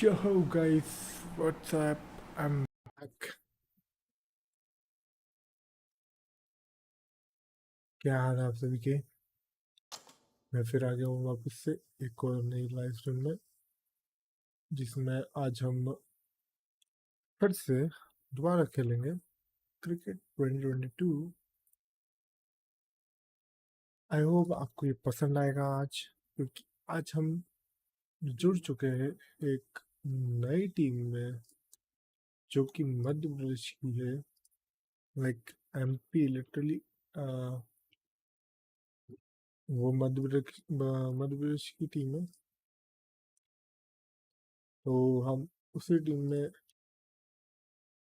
Yo guys, what's up? I'm back. क्या हाल है आप सभी के? मैं फिर आ गया हूँ वापस से एक और नई लाइव स्ट्रीम में, जिसमें आज हम फिर से दोबारा खेलेंगे क्रिकेट 2022। आई होप आपको ये पसंद आएगा आज, क्योंकि आज हम जुड़ चुके हैं एक नई टीम में, जो कि मध्य प्रदेश की है। लाइक एमपी लिटरली, वो मध्य प्रदेश की टीम है। तो हम उसी टीम में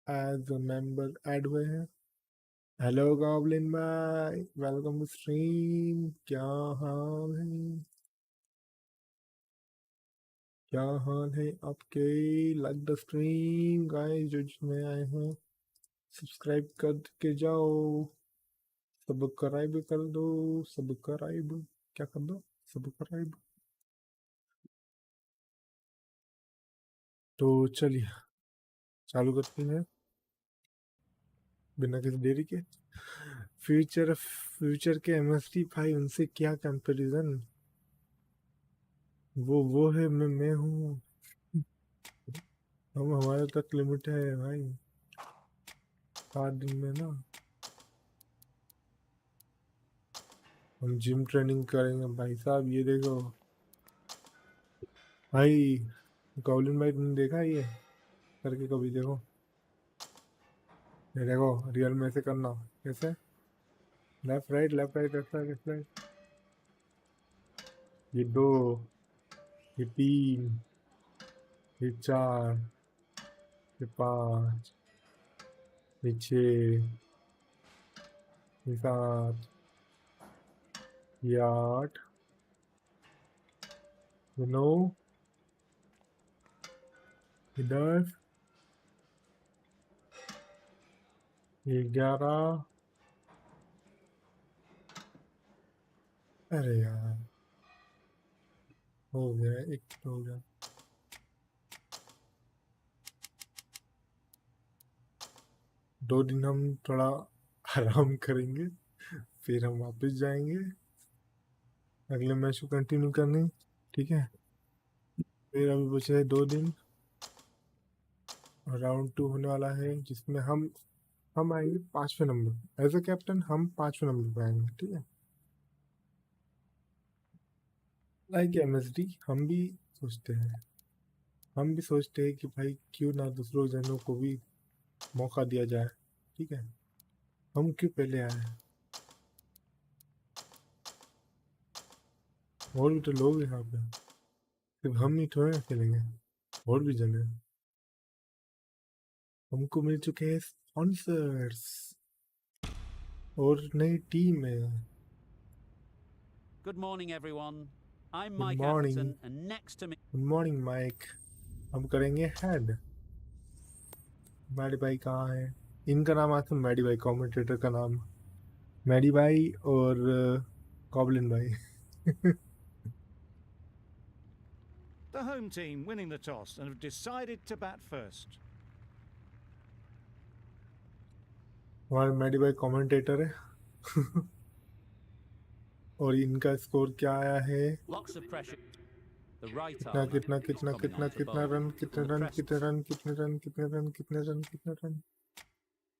एज अ मेंबर ऐड हुए हैं। हेलो गॉब्लिन भाई, वेलकम टू स्ट्रीम। क्या हाल है? क्या हाल है आपके? लाइक द स्ट्रीम गाइस, जो जिसमें आए हैं सब्सक्राइब कर के जाओ, सब्सक्राइब कर दो, सब्सक्राइब क्या कर दो, सब्सक्राइब। तो चलिए चालू करते हैं बिना किसी देरी के। फ्यूचर के एमएसटी भाई, उनसे क्या कंपैरिजन। वो है, मैं हूँ। हम हमारे तक लिमिट है भाई, 7 दिन में ना हम जिम ट्रेनिंग करेंगे भाई साहब। ये देखो भाई, गॉब्लिन भाई तुमने देखा है ये करके कभी? देखो ये देखो, रियल में ऐसे करना। कैसे? Left right left right left right left right. ये 2, ये 3, ये 4, ये 5, ये 6, ये 7, ये 8, ये 9, ये 10, ये 11। अरे यार, हो गया, एक तो हो गया। 2 दिन हम थोड़ा आराम करेंगे, फिर हम वापस जाएंगे अगले मैच को कंटिन्यू करने। ठीक है, फिर अभी बचे हैं 2 दिन और राउंड 2 होने वाला है, जिसमें हम आएंगे 5वें नंबर। एज ए कैप्टन हम 5वें नंबर पे आएंगे। ठीक है, लाइक एमएसडी हम भी सोचते हैं कि भाई क्यों ना दूसरों जनों को भी मौका दिया जाए। ठीक है, हम क्यों पहले आए? और भी तो लोग हैं यहाँ पे, सिर्फ हम ही थोड़े ना खेलेंगे, और भी जन है। हमको मिल चुके हैं स्पॉन्सर्स और नई टीम है। Good morning, everyone. I'm good Mike morning, Atherton, and next to me. Good morning Mike. हम करेंगे हेड। मैडी भाई कहाँ है? इनका नाम आता है मैडी भाई, कमेंटेटर का नाम मैडी भाई और गॉब्लिन भाई। The home team winning the toss and have decided to bat first. हमारे मैडी भाई कमेंटेटर है। और इनका स्कोर क्या आया है? Lots of pressure. The right कितना arm कितना is कितना coming कितना on to कितना bowl रन, कितने from the रन, press. कितने रन, कितने रन, कितने रन, कितने रन, कितने रन।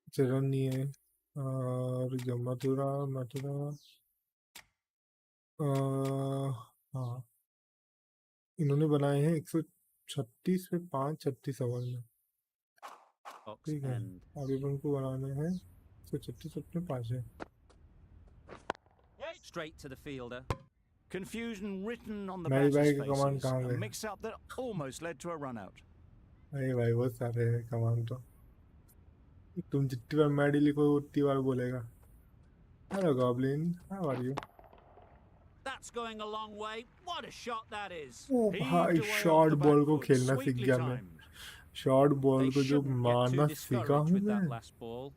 अच्छा, रन नहीं है। और जो मथुरा मथुरा, हाँ, इन्होंने बनाए हैं 136 पे 5 36 ओवर में। Box ठीक है, end. अभी उनको बनाने हैं 136 अपने पास है। Straight to the fielder. Confusion written on the Maddy भाई batter's के कमान faces. कहाँ A गए? mix-up that almost led to a run-out. अरे भाई बहुत सारे हैं कमान तो, तुम जितनी बार मैडी लिखो उतनी बार बोलेगा। Hello goblin, how are you? That's going a long way. What a shot that is. ओ भाई, Heaved away off short the ball back को foot, खेलना सीख sweetly गया मैं। timed. शॉर्ट बॉल They को जो shouldn't get मारना too सीखा discouraged हूँ with मैं। that last ball.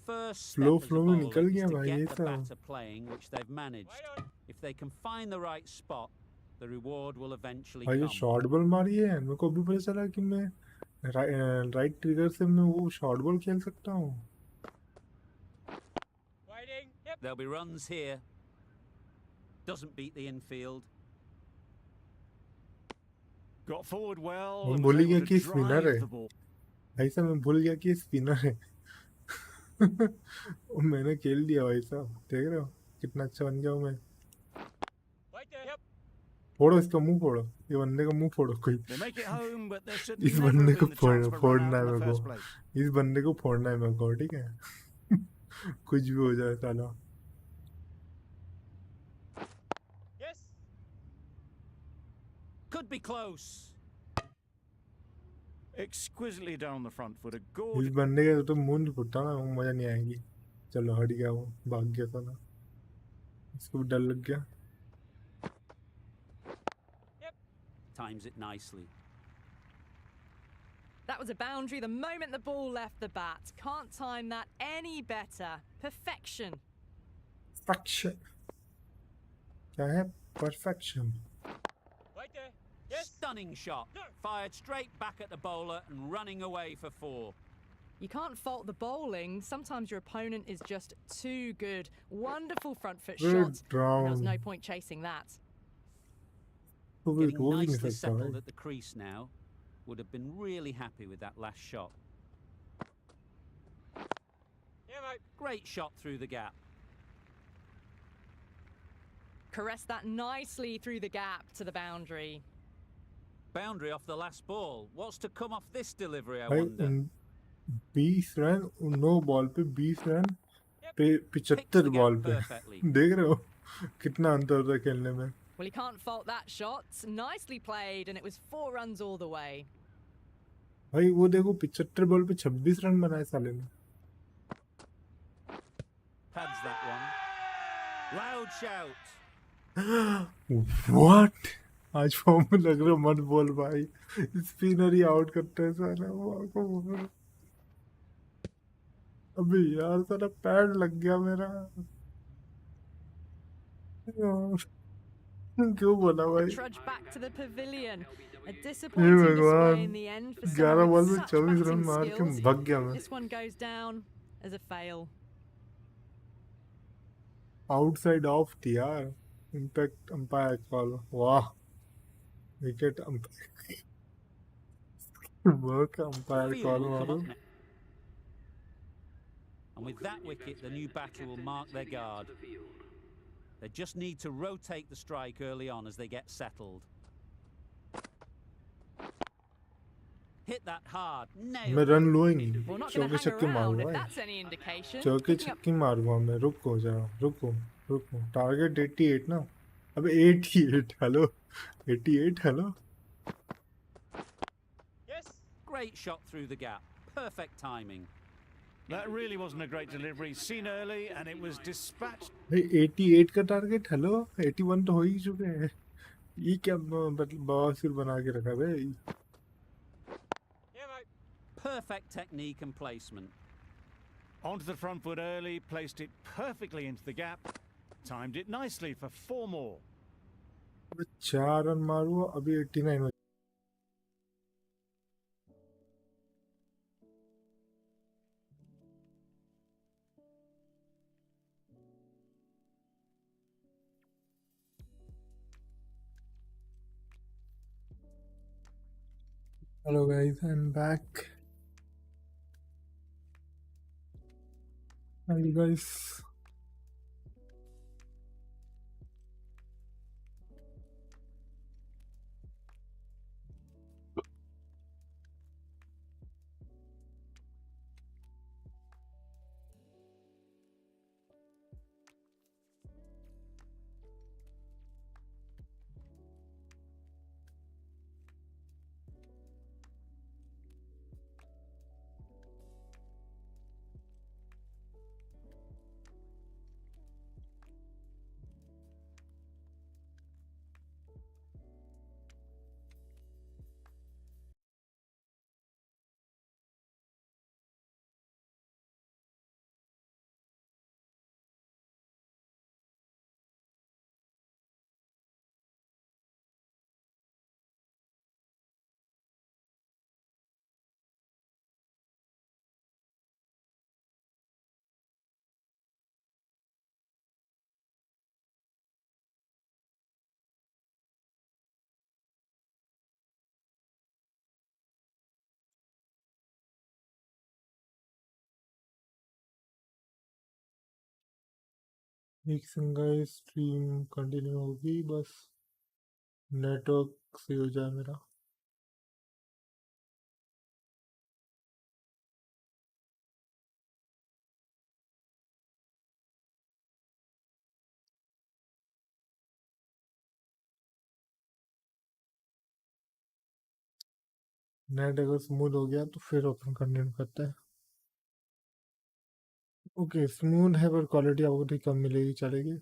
The first flow step as flow a में bowler निकल is गया to भाई ये get the सब। batter playing, which they've managed. If they can find the right spot, The reward will eventually भाई ये come. Short ball मारी है, मेरे को अभी पता चला कि मैं राइट ट्रिगर से मैं वो शॉर्ट बॉल खेल सकता हूँ. There'll be runs here. Doesn't beat the infield. Got forward well मैं and भूल was ही गया able to कि स्पिनर drive है. the ball. भाई साहब मैं भूल गया कि स्पिनर है. मैंने खेल दिया भाई साहब, देख रहे हो कितना अच्छा बन गया हूँ मैं. फोड़ो इसका मुंह, फोड़ो ये बंदे का मुंह फोड़ो कोई. They make it home, but there should इस never बंदे have को been the chance for a run फोड़ना out है in the मेरे first को. place. इस बंदे को फोड़ना है मेरे को, ठीक है. कुछ भी हो जाए साला. Could be close. Exquisitely done on the front foot. A इस gorgeous. बंदे का तो मुंह नहीं फुटता ना, वो मजा नहीं आएगी. चलो हट गया वो, भाग गया साला. इसको भी डर लग गया. Times it nicely. That was a boundary the moment the ball left the bat. Can't time that any better. Perfection. Perfection. क्या है perfection? Stunning shot. Fired straight back at the bowler and running away for 4. You can't fault the bowling. Sometimes your opponent is just too good. Wonderful front foot Good shot. And there was round. no point chasing that. तो भी Getting रोक ही नहीं nicely सकता settled भाई. at the crease now. Would have been really happy with that last shot. Great shot through the gap. Caress that nicely through the gap to the boundary. Boundary off the last ball. What's to come off this delivery, I भाई wonder? 20 run 9 ball पे 20 run पे Picks the 75 ball gap पे. perfectly. देख रहे हो कितना अंतर होता है खेलने में. Well, you can't fault that shot. Nicely played, and it was 4 runs all the way. भाई वो देखो 75 बॉल पे 26 रन बनाए साले ने. Pads that one. Loud shout. What? आज फॉर्म में लग रहा मत बोल भाई. स्पिनर ही आउट करते हैं साला. अबे यार साला पैड लग गया मेरा. क्यों बोला भाई. Trudge back to the pavilion. A disappointing display in the end for 11 someone ball with में such 24 रन batting मार के skills. भाग गया मैं. This one goes down as a fail. Outside off थी यार. Impact umpire call. वाह. Wicket umpire. Work umpire Field call will come मारो. up next. And with that wicket, the new batter will mark their guard. They just need to rotate the strike early on as they get settled. Hit that hard. मैं Nailed run it. लूंगी. Well, not going चौके to hang छक्के around मारूंगा if भाई. that's any indication. चौके Picking up छक्के मारूंगा मैं. रुको जरा. रुको. टारगेट 88 ना. अबे 88. Hello 88. Hello. Great shot through the gap. Perfect timing. That really wasn't a great delivery. Seen early and it was dispatched. भाई 88 का टारगेट. हेलो 81 तो हो ही चुके हैं. ये क्या बवासीर बना के रखा भाई. Perfect technique and placement. Onto the front foot early, placed it perfectly into the gap. Timed it nicely for 4 more. अबे 4 रन मारूंगा. अभी 89 में. Hello guys, I'm back. How you guys? एक सिंगल स्ट्रीम कंटिन्यू होगी, बस network से हो जाए मेरा। नेट अगर स्मूथ हो गया तो फिर ओपन कंटिन्यू करते हैं। ओके, स्मूथ है पर क्वालिटी आपको ठीक कम मिलेगी, चलेगी।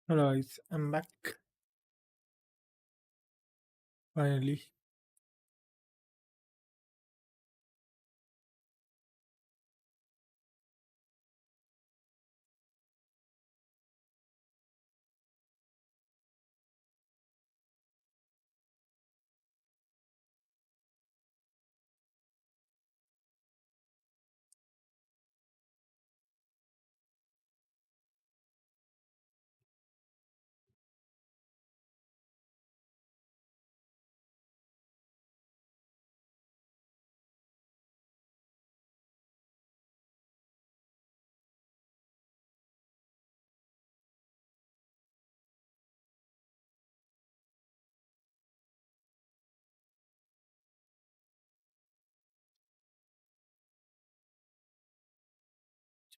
Hello guys, I'm back finally.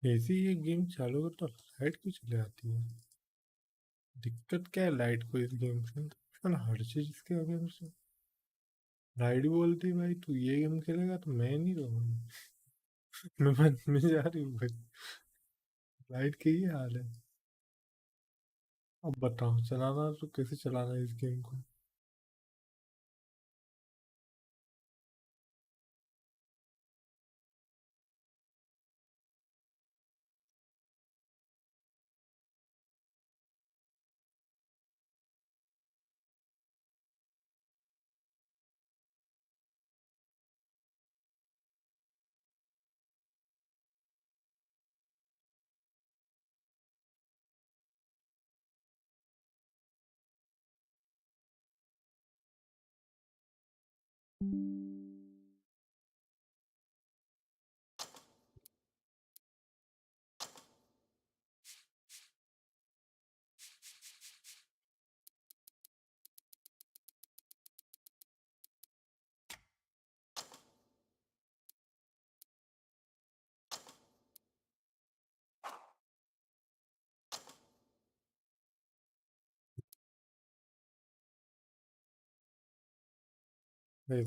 जैसे ही ये गेम चालू करता लाइट क्यों चले आती है? दिक्कत क्या है लाइट को इस गेम से? हर चीज इसके गेम से लाइट भी बोलती है भाई तू ये गेम खेलेगा तो मैं नहीं रहूंगा। मैं मन में जा रही हूँ भाई, लाइट की ही हाल है। अब बताओ चलाना तो कैसे चलाना है इस गेम को?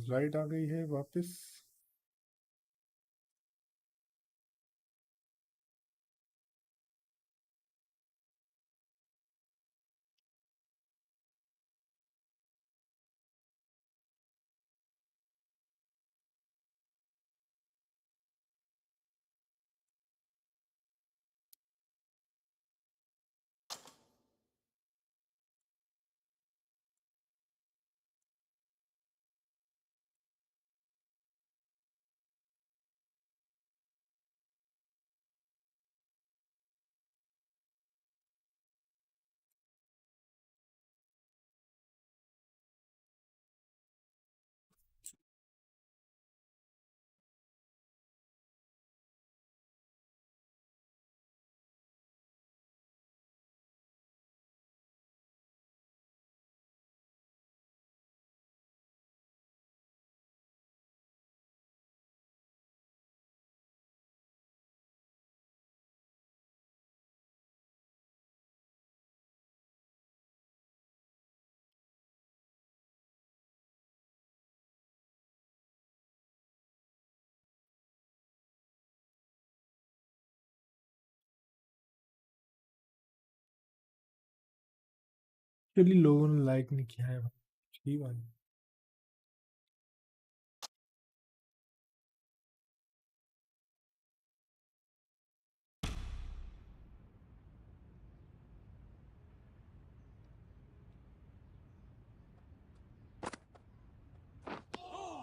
फ्लाइट आ गई है वापस। एक्चुअली लोगों ने लाइक नहीं किया है ठीक है।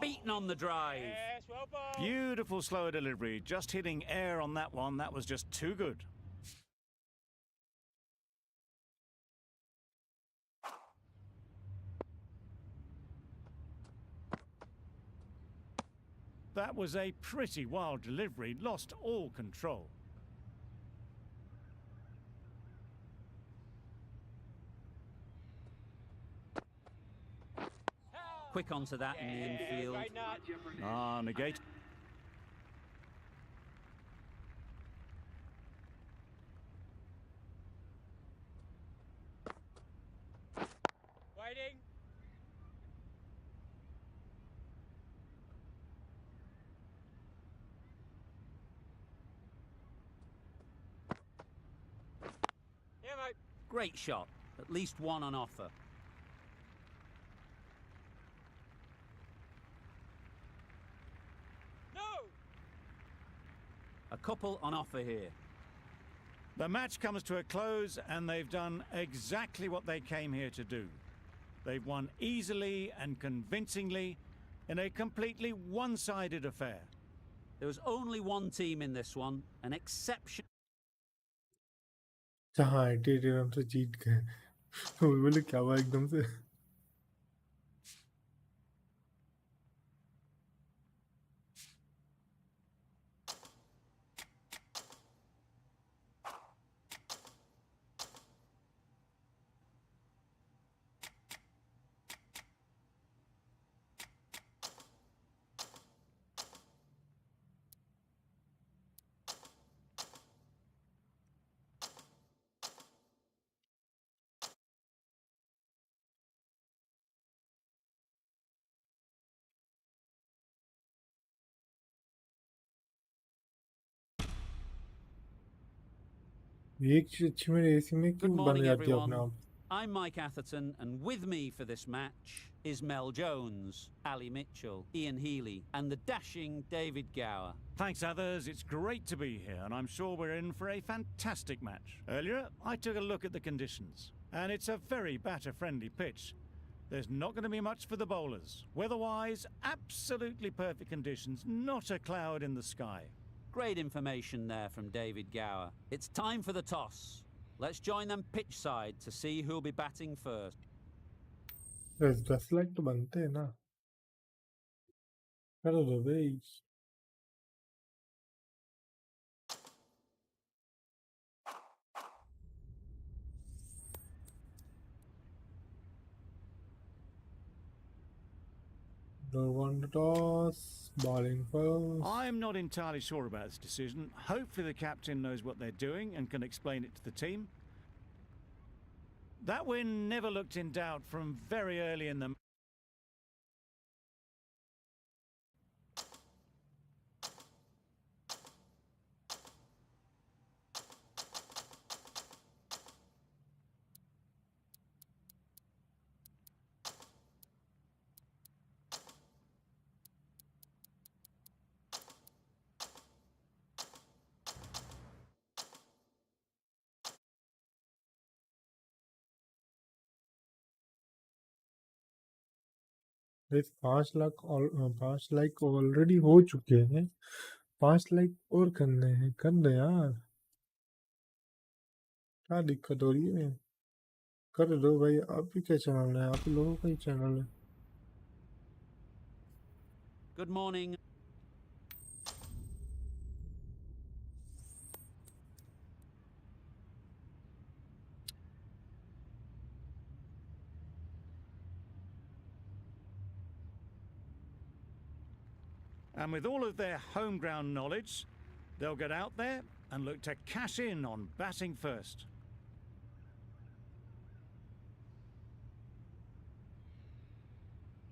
Beaten on the drive. Yes, well bowled. Beautiful slower delivery. Just hitting air on that one. That was just too good. That was a pretty wild delivery. Lost all control. Quick onto that in the infield. Negate. Waiting. Yeah, mate. Great shot. At least one on offer. No! A couple on offer here. The match comes to a close and they've done exactly what they came here to do. They've won easily and convincingly in a completely one-sided affair. There was only one team in this one, an exception. हाँ 88 run से जीत गए। वो बोले क्या हुआ एकदम से। एक चीज अच्छी मेरे एसी में Good क्यों बन morning, जाती है अपने everyone. आप। I'm Mike Atherton, and with me for this match is Mel Jones, Ali Mitchell, Ian Healy, and the dashing David Gower. Thanks, others. It's great to be here, and I'm sure we're in for a fantastic match. Earlier, I took a look at the conditions, and it's a very batter-friendly pitch. There's not going to be much for the bowlers. Weather-wise, absolutely perfect conditions, not a cloud in the sky. Great information there from David Gower. It's time for the toss. Let's join them pitch side to see who'll be batting first. 10 lakh तो बनते हैं ना। करो दो भाई। Don't want to toss. Bowling first. I'm not entirely sure about this decision. Hopefully the captain knows what they're doing and can explain it to the team. That win never looked in doubt from very early in the इस 5 like already हो चुके हैं। 5 like और करने हैं, कर दे यार। क्या दिक्कत हो रही है? कर दो भाई। आप ही क्या चैनल है? आप लोगों का ही चैनल है। Good morning. And with all of their home ground knowledge, they'll get out there and look to cash in on batting first.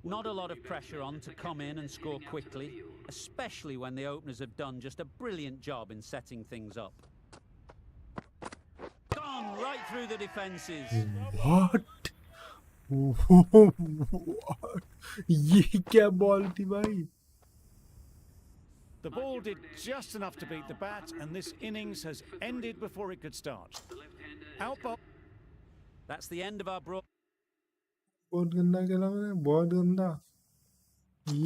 Not a lot of pressure on to come in and score quickly, especially when the openers have done just a brilliant job in setting things up. Gone right through the defences. What? What? ये क्या ball थी भाई? The ball did just enough to beat the bat, and this innings has ended before it could start. Outball. That's the end of our broad. बहुत गंदा खेला मैंने, बहुत गंदा।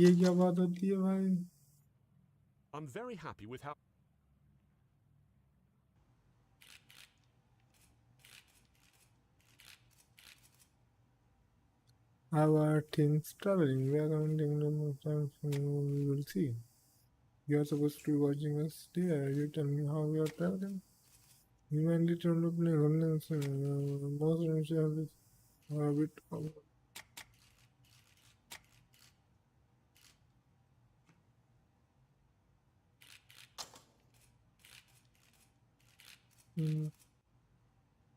ये क्या बात होती है भाई? I'm very happy with how. How are things traveling? We are counting number of times we will see. You are supposed to be watching us there. You tell me how we are traveling. You mainly turn to play most initially are a bit of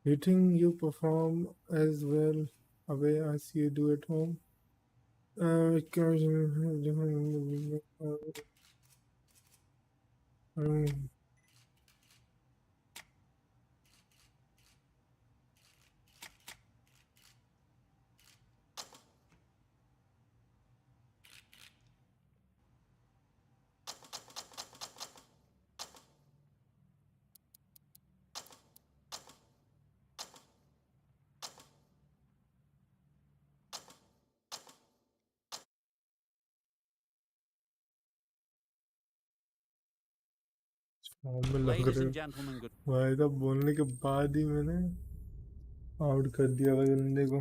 You think you perform as well away as you do at home? Ladies and gentlemen, good. भाई तो बोलने के बाद ही मैंने out कर दिया भाई बंदे को।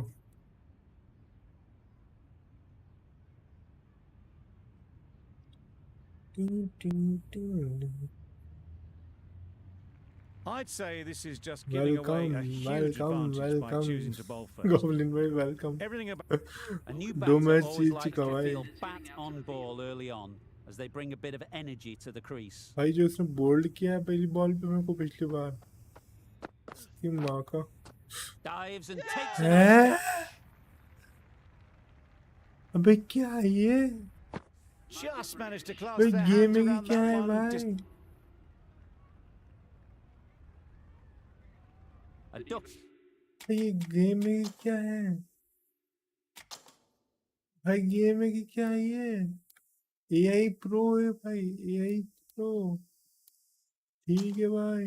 I'd say this is just giving away a Welcome, huge welcome, advantage by welcome. choosing to bowl first. Goblin भाई welcome. Everything about A new दो batter मैच always जीत likes चुका to भाई। feel bat on ball early on, as they bring a bit of energy to the crease. भाई जो उसने bold किया है पहली बॉल पे मेरे को पिछली बार, इसकी माँ का। Dives and takes it. हैं? अबे क्या है ये? just managed to clasp भाई their गेम hands में around क्या है that one. Just भाई? A duck. ये गेम में क्या है? भाई गेम में क्या है ये? AI प्रो है भाई, AI प्रो। ठीक है भाई।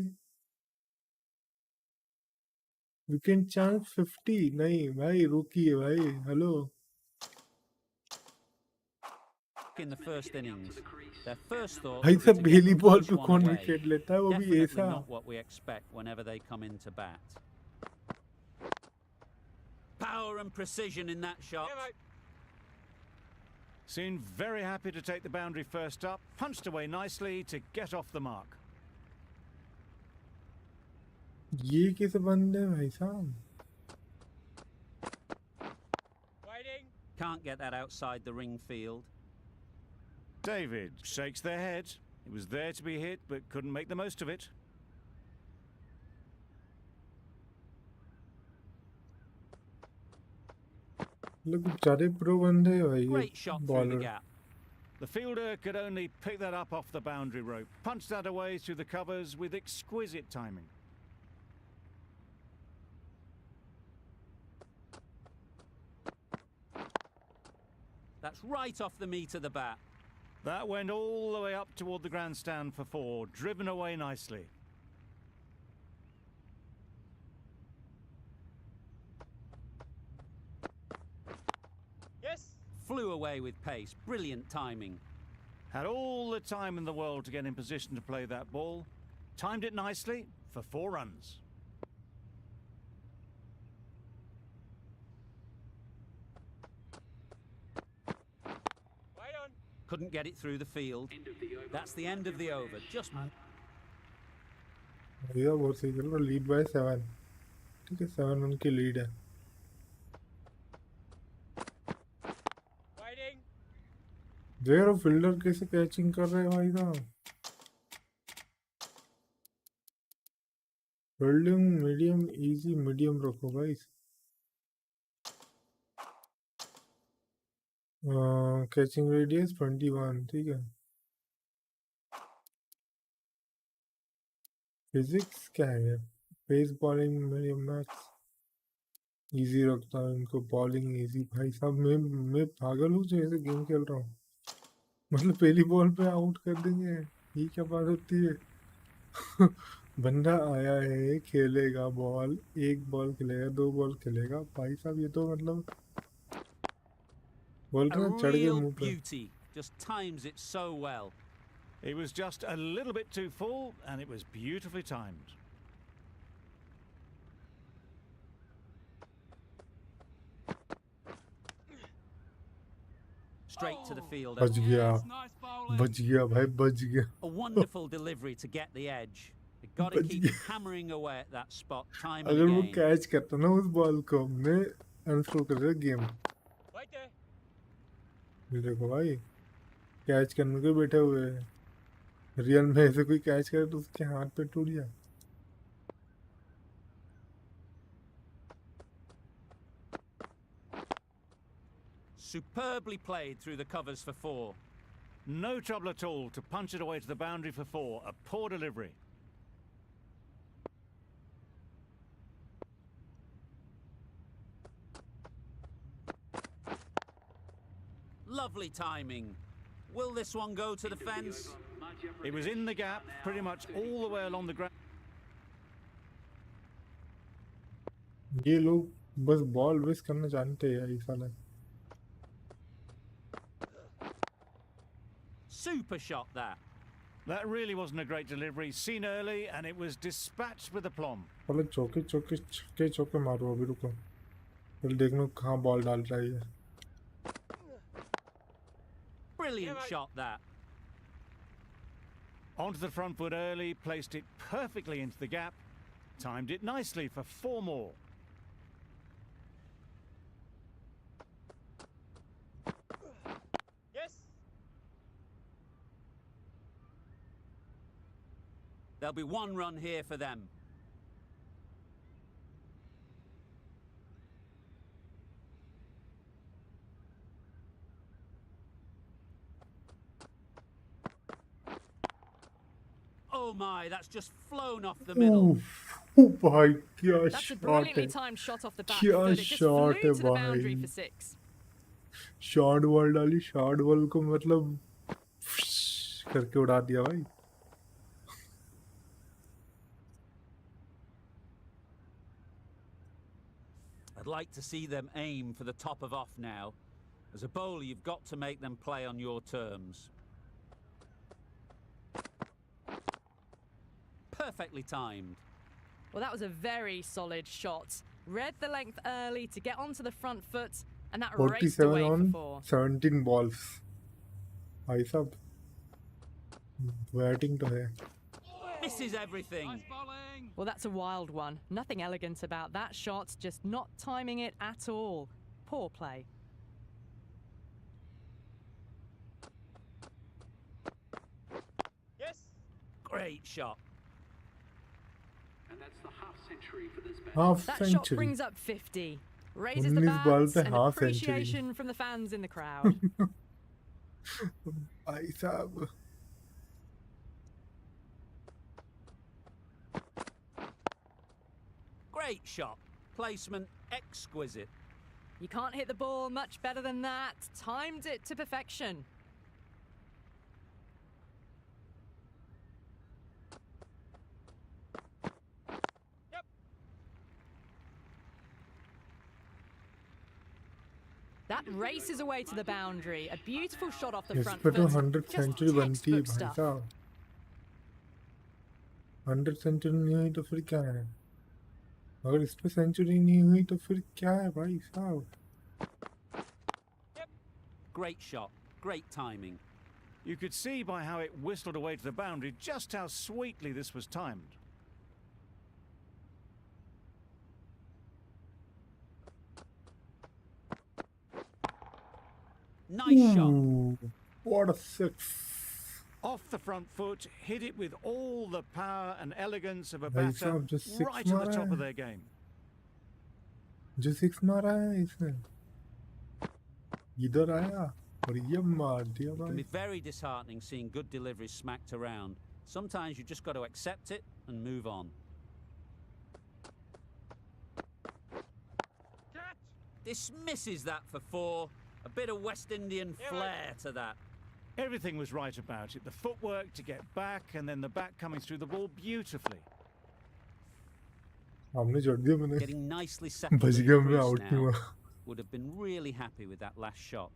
विकेट चांस 50 नहीं भाई, रुकिए भाई। Hello In the first innings, their first thought भाई, would be सब to get पहली the बॉल close पे one कौन away. विकेट लेता है, वो भी Definitely ऐसा। not what we expect whenever they come into bat. Power and precision in that shot. Yeah, mate. Seemed very happy to take the boundary first up, punched away nicely to get off the mark. ये किस बंदे भाई साहब? Waiting. Can't get that outside the ring field. David shakes their head. It was there to be hit, but couldn't make the most of it. लोग बेचारे pro बंदे हैं भाई ये Great shot through the bowler. gap. The fielder could only pick that up off the boundary rope, punched that away through the covers with exquisite timing. That's right off the meat of the bat. That went all the way up toward the grandstand for 4, driven away nicely. Yes. Flew away with pace. Brilliant timing. Had all the time in the world to get in position to play that ball. Timed it nicely for 4 runs. Wait on. Couldn't get it through the field. That's the end of the over. Just भैया बहुत सही चल रहा, lead by 7. ठीक है, 7 उनकी lead है. Waiting. Where fielder कैसे कैचिंग कर रहे हैं भाई साहब? फील्डिंग मीडियम इजी मीडियम रखो भाई. Catching radius 21. ठीक है. फिजिक्स क्या है? Pace bowling medium max easy रखता हूँ इनको. बॉलिंग इजी भाई साहब. मैं पागल हूँ जो ऐसे गेम खेल रहा हूँ. मतलब पहली बॉल पे आउट कर देंगे, ये क्या बात होती है? बंदा आया है, खेलेगा बॉल, 1 बॉल खेलेगा, 2 बॉल खेलेगा. भाई साहब ये तो मतलब बोल a रहे हैं चढ़ गए real मुंह पे. beauty. Just times it so well. It was just a little bit too full, and it was beautifully timed. Straight to the fielder. बच गया, Nice bowling. बच गया भाई, बच गया. A wonderful delivery to get the edge. They've got to But keep yeah. hammering away at that spot time and अगर वो again. Catch करता ना उस बॉल को, मैं अनस्क्रोल कर रहा गेम. Wait there. ये देखो भाई, कैच करने को बैठे हुए हैं. रियल में ऐसे कोई कैच करे तो उसके हाथ पे टूट जाए. Superbly played through the covers for 4. No trouble at all to punch it away to the boundary for 4. A poor delivery. Lovely timing. Will this one go to the fence? It was in the gap, pretty much all the way along the ground. ये लोग बस ball waste करना जानते हैं यार, ये साला. Super shot that. That really wasn't a great delivery. Seen early, and it was dispatched with aplomb. साला चौके चौके छक्के चौके मारो. अभी रुको, फिर देखना कहाँ बॉल डाल रहा है ये. Brilliant Yeah, mate. shot that. Onto the front foot early, placed it perfectly into the gap. Timed it nicely for 4 more. Yes. There'll be 1 run here for them. Oh my, that's just flown off the middle. ओ भाई क्या That's a shot brilliantly है. timed shot off the back क्या foot. It just shot flew है to the boundary भाई. for 6. Short ball डाली, short ball को मतलब करके उड़ा दिया भाई. I'd like to see them aim for the top of off now. As a bowler, you've got to make them play on your terms. Perfectly timed. Well, that was a very solid shot. Read the length early to get onto the front foot, And that raced away 47 for on 4. 17 balls. भाई साहब batting तो है. Misses everything. Nice bowling. Well, that's a wild one. Nothing elegant about that shot, just not timing it at all. Poor play. Yes. Great shot. And that's the half century for this bat. Half That shot century. brings up 50. Raises the 19 balls bats पे and half century. appreciation from the fans in the crowd. भाई साहब. Great shot. Placement exquisite. You can't hit the ball much better than that. Timed it to perfection. Yep. That races away to the boundary. A beautiful shot off the इस front पे तो foot. 100 Just century बनती है textbook भाई stuff. साहब. 100 century नहीं हुई तो फिर क्या है? अगर इस पे सेंचुरी नहीं हुई तो फिर क्या है भाई साहब? Great shot. Great timing. You could see by how it whistled away to the boundary just how sweetly this was timed. Nice shot. Ooh, what a six. Off the front foot, hit it with all the power and elegance of a भाई batter, साहब, just six right at the मारा top है. of their game. जो 6 मारा है इसने इधर आया और ये मार दिया It can भाई. be very disheartening seeing good deliveries smacked around. Sometimes you just got to accept it and move on. Catch. Dismisses that for 4. A bit of West Indian Yeah, flair to that. Everything was right about it. The footwork to get back and then the bat coming through the ball beautifully. हमने जोड़ दिया मैंने. Getting nicely settled बच in गया the मैं crease out नहीं now. हुआ. Would have been really happy with that last shot.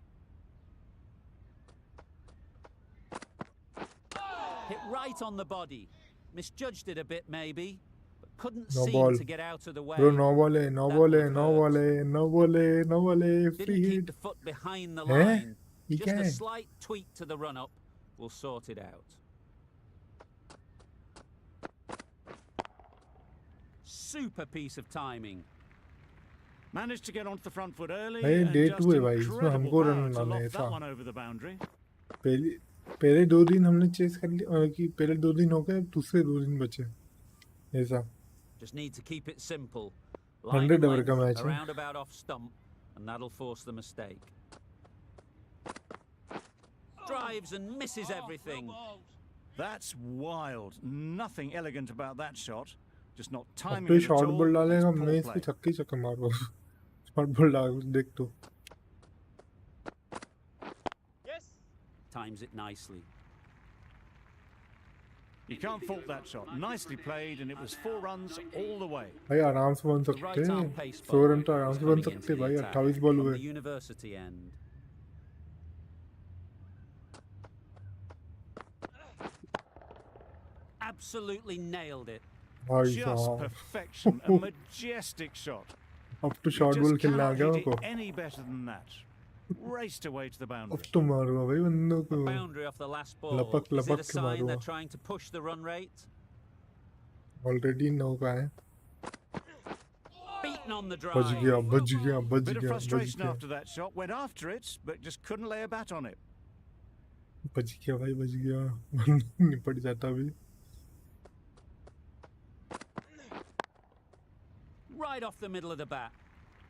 Hit right on the body. Misjudged it a bit maybe, but couldn't No seem ball. to get out of the way. Bro, no ball है, no That ball है, would no hurt. ball है, no ball है, no ball है. Didn't Free keep hit. the foot behind the Eh? line. ये Just क्या a है? slight tweak to the run-up will sort it out. Super piece of timing. Managed to get onto the front foot early भाई, and day just 2 है भाई. इसमें incredible हमको power run to बनाना है loft that ऐसा. one over the boundary. पहले 2 दिन हमने चेस कर लिया कि पहले 2 दिन हो गए, दूसरे 2 दिन बचे. ऐसा. Just need to keep it simple. 100 Line over and का length, मैच है. around about off stump, and that'll force the mistake. Drives and misses everything. That's wild. Nothing elegant about that shot. Just not अब timing तो it at short all. Ball डालेगा, It's poor मैं इसको play. छक्के ही छक्के मारूंगा. Short ball डाल देख तो. Yes. Times it nicely. You can't fault that shot. Nicely played, and it was 4 runs all the way. भाई आराम से बन The सकते right arm हैं. pace 100 रन bowler तो आराम is से बन coming सकते into हैं the भाई. attack 28 बॉल from हुए. the university end. Absolutely nailed it. भाई Just साहब. perfection. A majestic shot. अब तो You शॉर्ट बॉल just खेलना आ cannot गया hit उनको. it any better than that. Raced away to the अब boundary. तो मारूंगा भाई बंदों को. Boundary off the last ball. लपक Is it लपक a के sign they're मारूंगा. trying to push the run rate? Already 9 का है. Beaten on the बच drive. गया, बच गया, बच Bit of गया, बच frustration गया. after that shot. Went after it, but just couldn't lay a bat on it. बच गया भाई, बच गया. निपट जाता अभी. Right off the middle of the bat.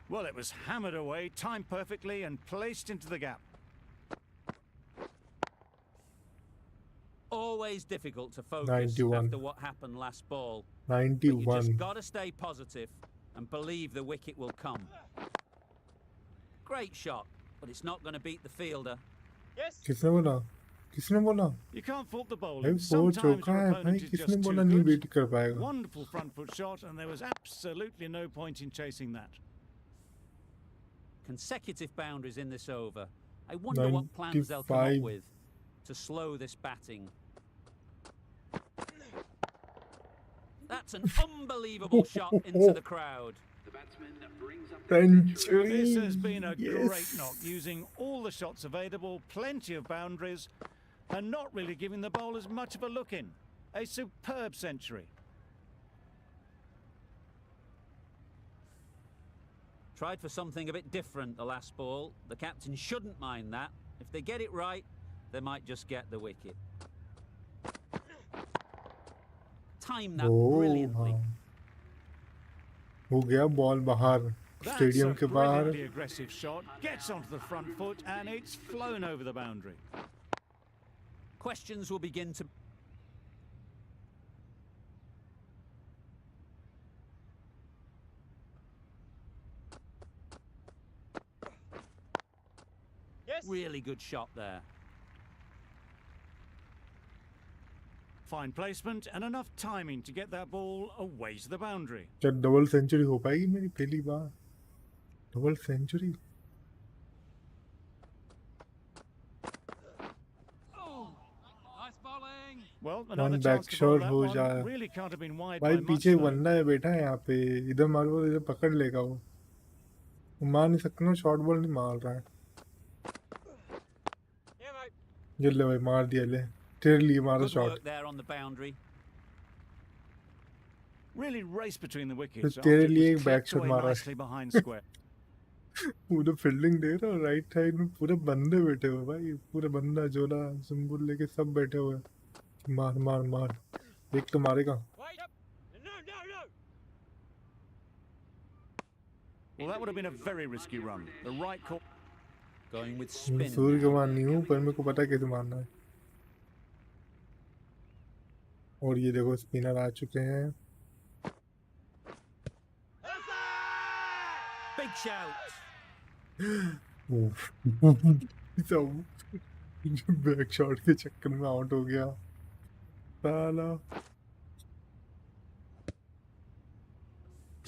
Well, it was hammered away, timed perfectly, and placed into the gap. Always difficult to focus 91. after what happened last ball. 91. But you just got to stay positive and believe the wicket will come. Great shot, but it's not going to beat the fielder. Yes. किसने बोला? किसने बोला? You can't fault the भाई bowling. वो Sometimes चौका your है भाई. opponent is किसने just बोला too नहीं good. बेट कर पाएगा? Wonderful front foot shot, and there was absolutely no point in chasing that. Consecutive boundaries in this over. I wonder what plans they'll come 95. up with to slow this batting. That's an unbelievable shot into the crowd. The batsman brings up the Century. This has been a great Yes. knock, using all the shots available, plenty of boundaries, and not really giving the bowlers much of a look in. A superb century. Tried for something a bit different the last ball. The captain shouldn't mind that. If they get it right, they might just get the wicket. Time that Oh, brilliantly. हाँ. हो गया ball बाहर That's stadium a के बाहर. brilliantly aggressive shot. Gets onto the front foot and it's flown over the boundary. Questions will begin to... Yes. Really good shot there. Fine placement and enough timing to get that ball away to the boundary. क्या double century हो पाएगी मेरी पहली बार? Double century. Oh, nice bowling. Well, another One chance back to bowl shot that हो one. जाए. Really can't have been wide भाई by much पीछे though. बंदा है बैठा है यहाँ पे. इधर मारो इधर पकड़ लेगा वो. मार नहीं सकता ना, शॉर्ट बॉल नहीं मार रहा है. Yeah, mate. ये ले भाई मार दिया ले. तेरे लिए मारो Good shot. work there on the boundary. Really raced between the wickets. तेरे after it लिए was एक back clipped shot away मारा है. nicely behind square. पूरा फील्डिंग दे रहा, राइट साइड में पूरे बंदे बैठे हुए भाई. पूरे बंदा जोला सिंबल लेके सब बैठे हुए. मार मार मार. एक तो मारेगा. Wait. Yep. No, no, no. Well, that would have been a very risky run. The right call. Going with मैं spin. सूर्य को now. मारनी हूँ पर मेरे को पता है कैसे मारना है. और ये देखो स्पिनर आ चुके हैं. Big shout. बैक शॉट के चक्कर में आउट हो गया साला.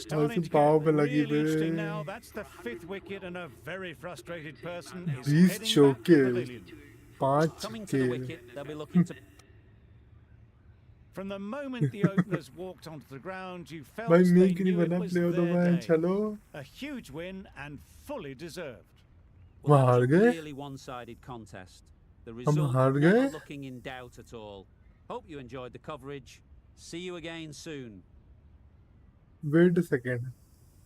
Starting to power get पे लगी really interesting बे. now. That's the 5th wicket and a very frustrated person is These heading back to the chokers. pavilion. 5 Coming to the के. wicket, they'll be looking to... From the moment the openers walked onto the ground, you felt भाई they make नहीं knew it बना was play of the their match. day. चलो A huge win and fully deserved. Well, that हार was a गए? really one-sided contest. The हम result हार not गए? looking in doubt at all. Hope you enjoyed the coverage. See you again soon. Wait a second.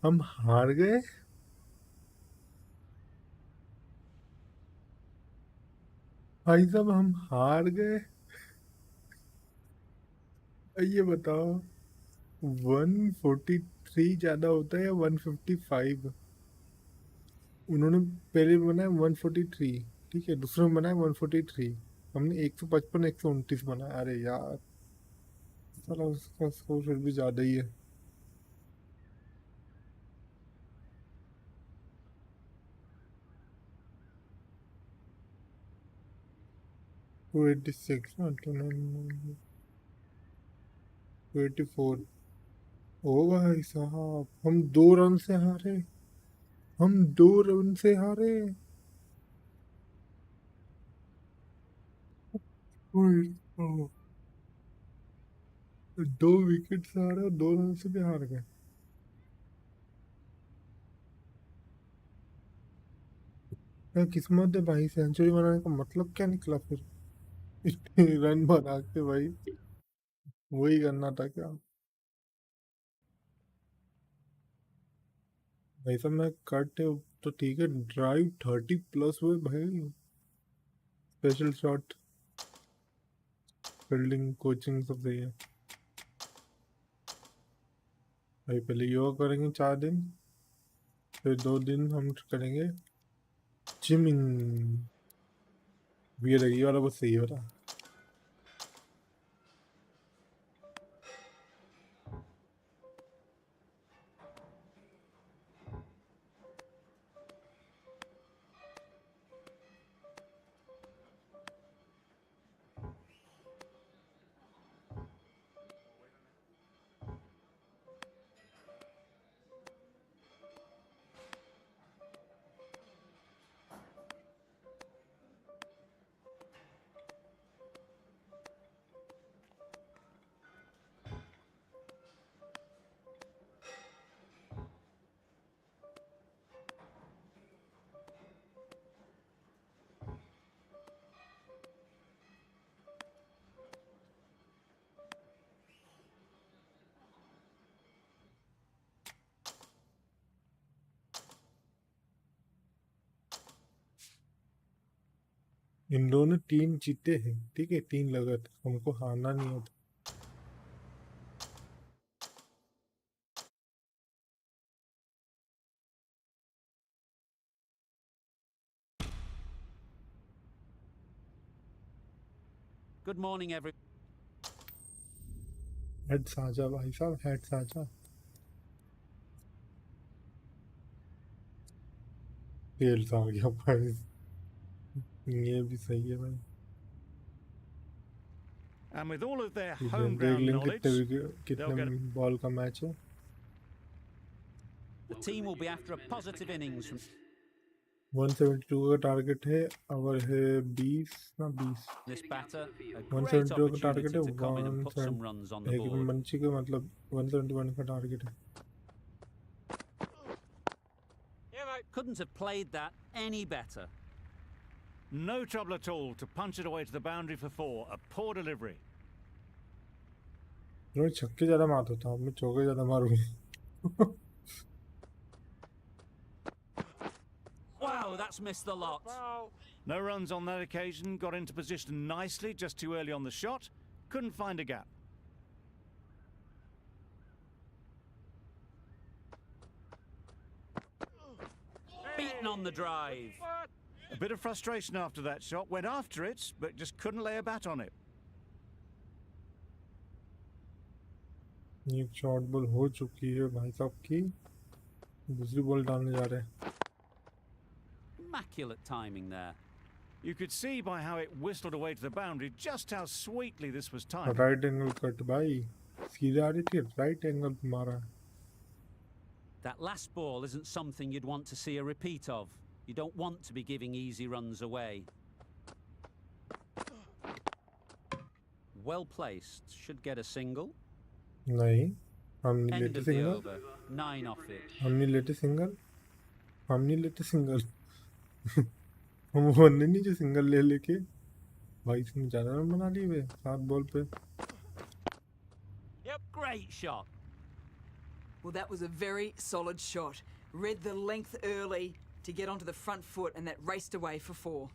हम हार गए. भाई साहब हम हार गए. ये बताओ 143 ज्यादा होता है या 155? उन्होंने पहले बनाया 143, ठीक है. दूसरे में बनाया 143. हमने 155 129 बनाया. अरे यार साला उसका स्कोर फिर भी ज्यादा ही है. टू 86 ना 284. ओ भाई साहब हम 2 रन से हारे. हम 2 रन से हारे. ओए, ओ, 2 विकेट से हारे और 2 रन से भी हार गए. क्या किस्मत है भाई. सेंचुरी बनाने का मतलब क्या निकला फिर? इतने रन बना के भाई वही करना था क्या? भाई साहब मैं कट तो ठीक है. ड्राइव 30 प्लस हुए भाई. स्पेशल शॉट फील्डिंग कोचिंग सब सही है भाई. पहले योगा करेंगे 4 दिन, फिर 2 दिन हम करेंगे जिमिंग. ये वाला बहुत सही हो रहा. इन लोगों ने 3 जीते हैं, ठीक है, 3 लगत, हमको हारना नहीं होता। Good morning, everyone. हेड साझा भाई साहब, हेड साझा। तेल सा आ गया भाई, ये भी सही है भाई। And with all of their ठीक है, home देख ground लेंगे knowledge, कितने they'll get बॉल का मैच है। The team will be after a positive innings from 172 का टारगेट है, और है 20 ना 20, this batter. A 172 great का टारगेट opportunity है, to come in and put some runs on the एक board. मंची का मतलब 171 का टारगेट है। Yeah, mate. Couldn't have played that any better. no trouble at all to punch it away to the boundary for 4. A poor delivery. मैं छक्के ज़्यादा मारता था, मैं चौके ज़्यादा मारूंगा। Wow, that's missed the lot. Foul. No runs on that occasion, got into position nicely just too early on the shot. Couldn't find a gap. Beaten on the drive. What? A bit of frustration after that shot, went after it, but just couldn't lay a bat on it. एक short ball हो चुकी है भाई साहब की, दूसरी ball डालने जा रहे हैं। Immaculate timing there. You could see by how it whistled away to the boundary just how sweetly this was timed. Right angle cut भाई, सीधे आ रही थी, राइट एंगल पे मारा है। That last ball isn't something you'd want to see a repeat of. You don't want to be giving easy runs away. Well placed. Should get a single. नहीं, हम नहीं End लेते of the single, over. 9 off it. हम नहीं लेते single, हम नहीं लेते सिंगल। हम वो नहीं जो सिंगल ले लेके भाई इसमें ज़्यादा रन बना लिए वे 7 बॉल पे। Great shot. Well, that was a very solid shot. Read the length early to get onto the front foot, and that raced away for 4.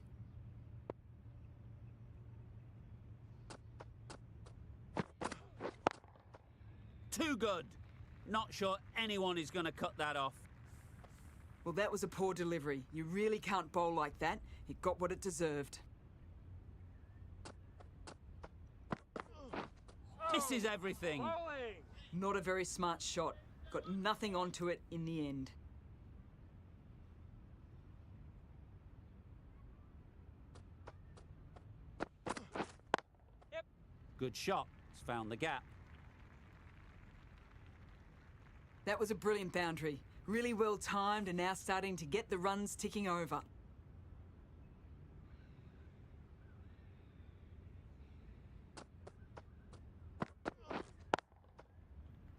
Too good. Not sure anyone is going to cut that off. Well, that was a poor delivery. You really can't bowl like that. It got what it deserved. Misses everything. Bowling. Not a very smart shot. Got nothing onto it in the end. Good shot. It's found the gap. That was a brilliant boundary. Really well timed, and now starting to get the runs ticking over.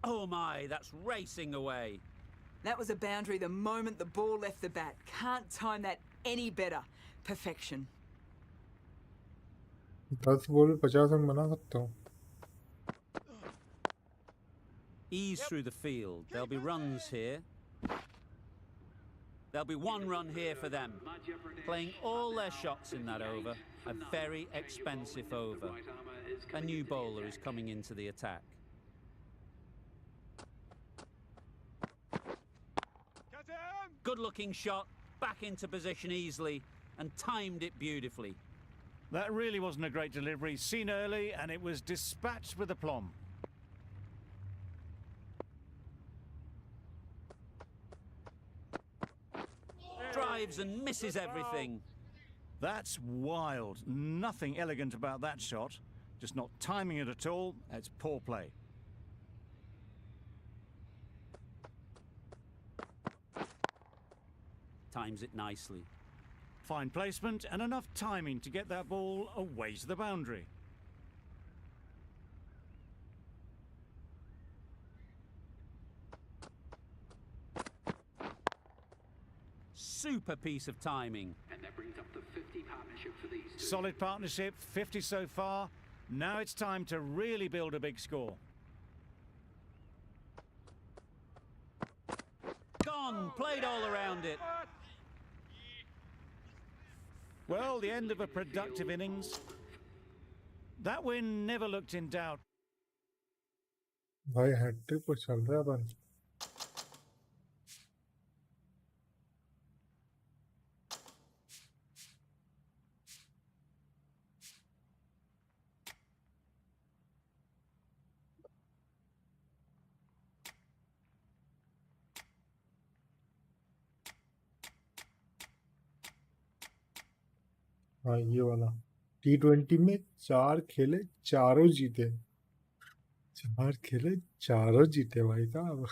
Oh my, that's racing away. That was a boundary the moment the ball left the bat. Can't time that any better. Perfection. 10 ball में 50 run बना सकता हूँ। Ease through the field. There'll be runs here. There'll be 1 run here for them. Playing all their shots in that over. A very expensive over. A new bowler is coming into the attack. Cut him. Good looking shot. Back into position easily and timed it beautifully. That really wasn't a great delivery. Seen early, and it was dispatched with aplomb. Drives and misses everything. That's wild. Nothing elegant about that shot. Just not timing it at all. It's poor play. Times it nicely. Fine placement and enough timing to get that ball away to the boundary. Super piece of timing. And that brings up the 50 partnership for these two. Solid partnership, 50 so far. Now it's time to really build a big score. Gone. Played all around it. What? Well, the end of a productive innings. That win never looked in doubt. भाई hat trick पर चल रहा है अपन। हाँ ये वाला T20 में 4 खेले, चारों जीते। 4 खेले, चारों जीते भाई साहब।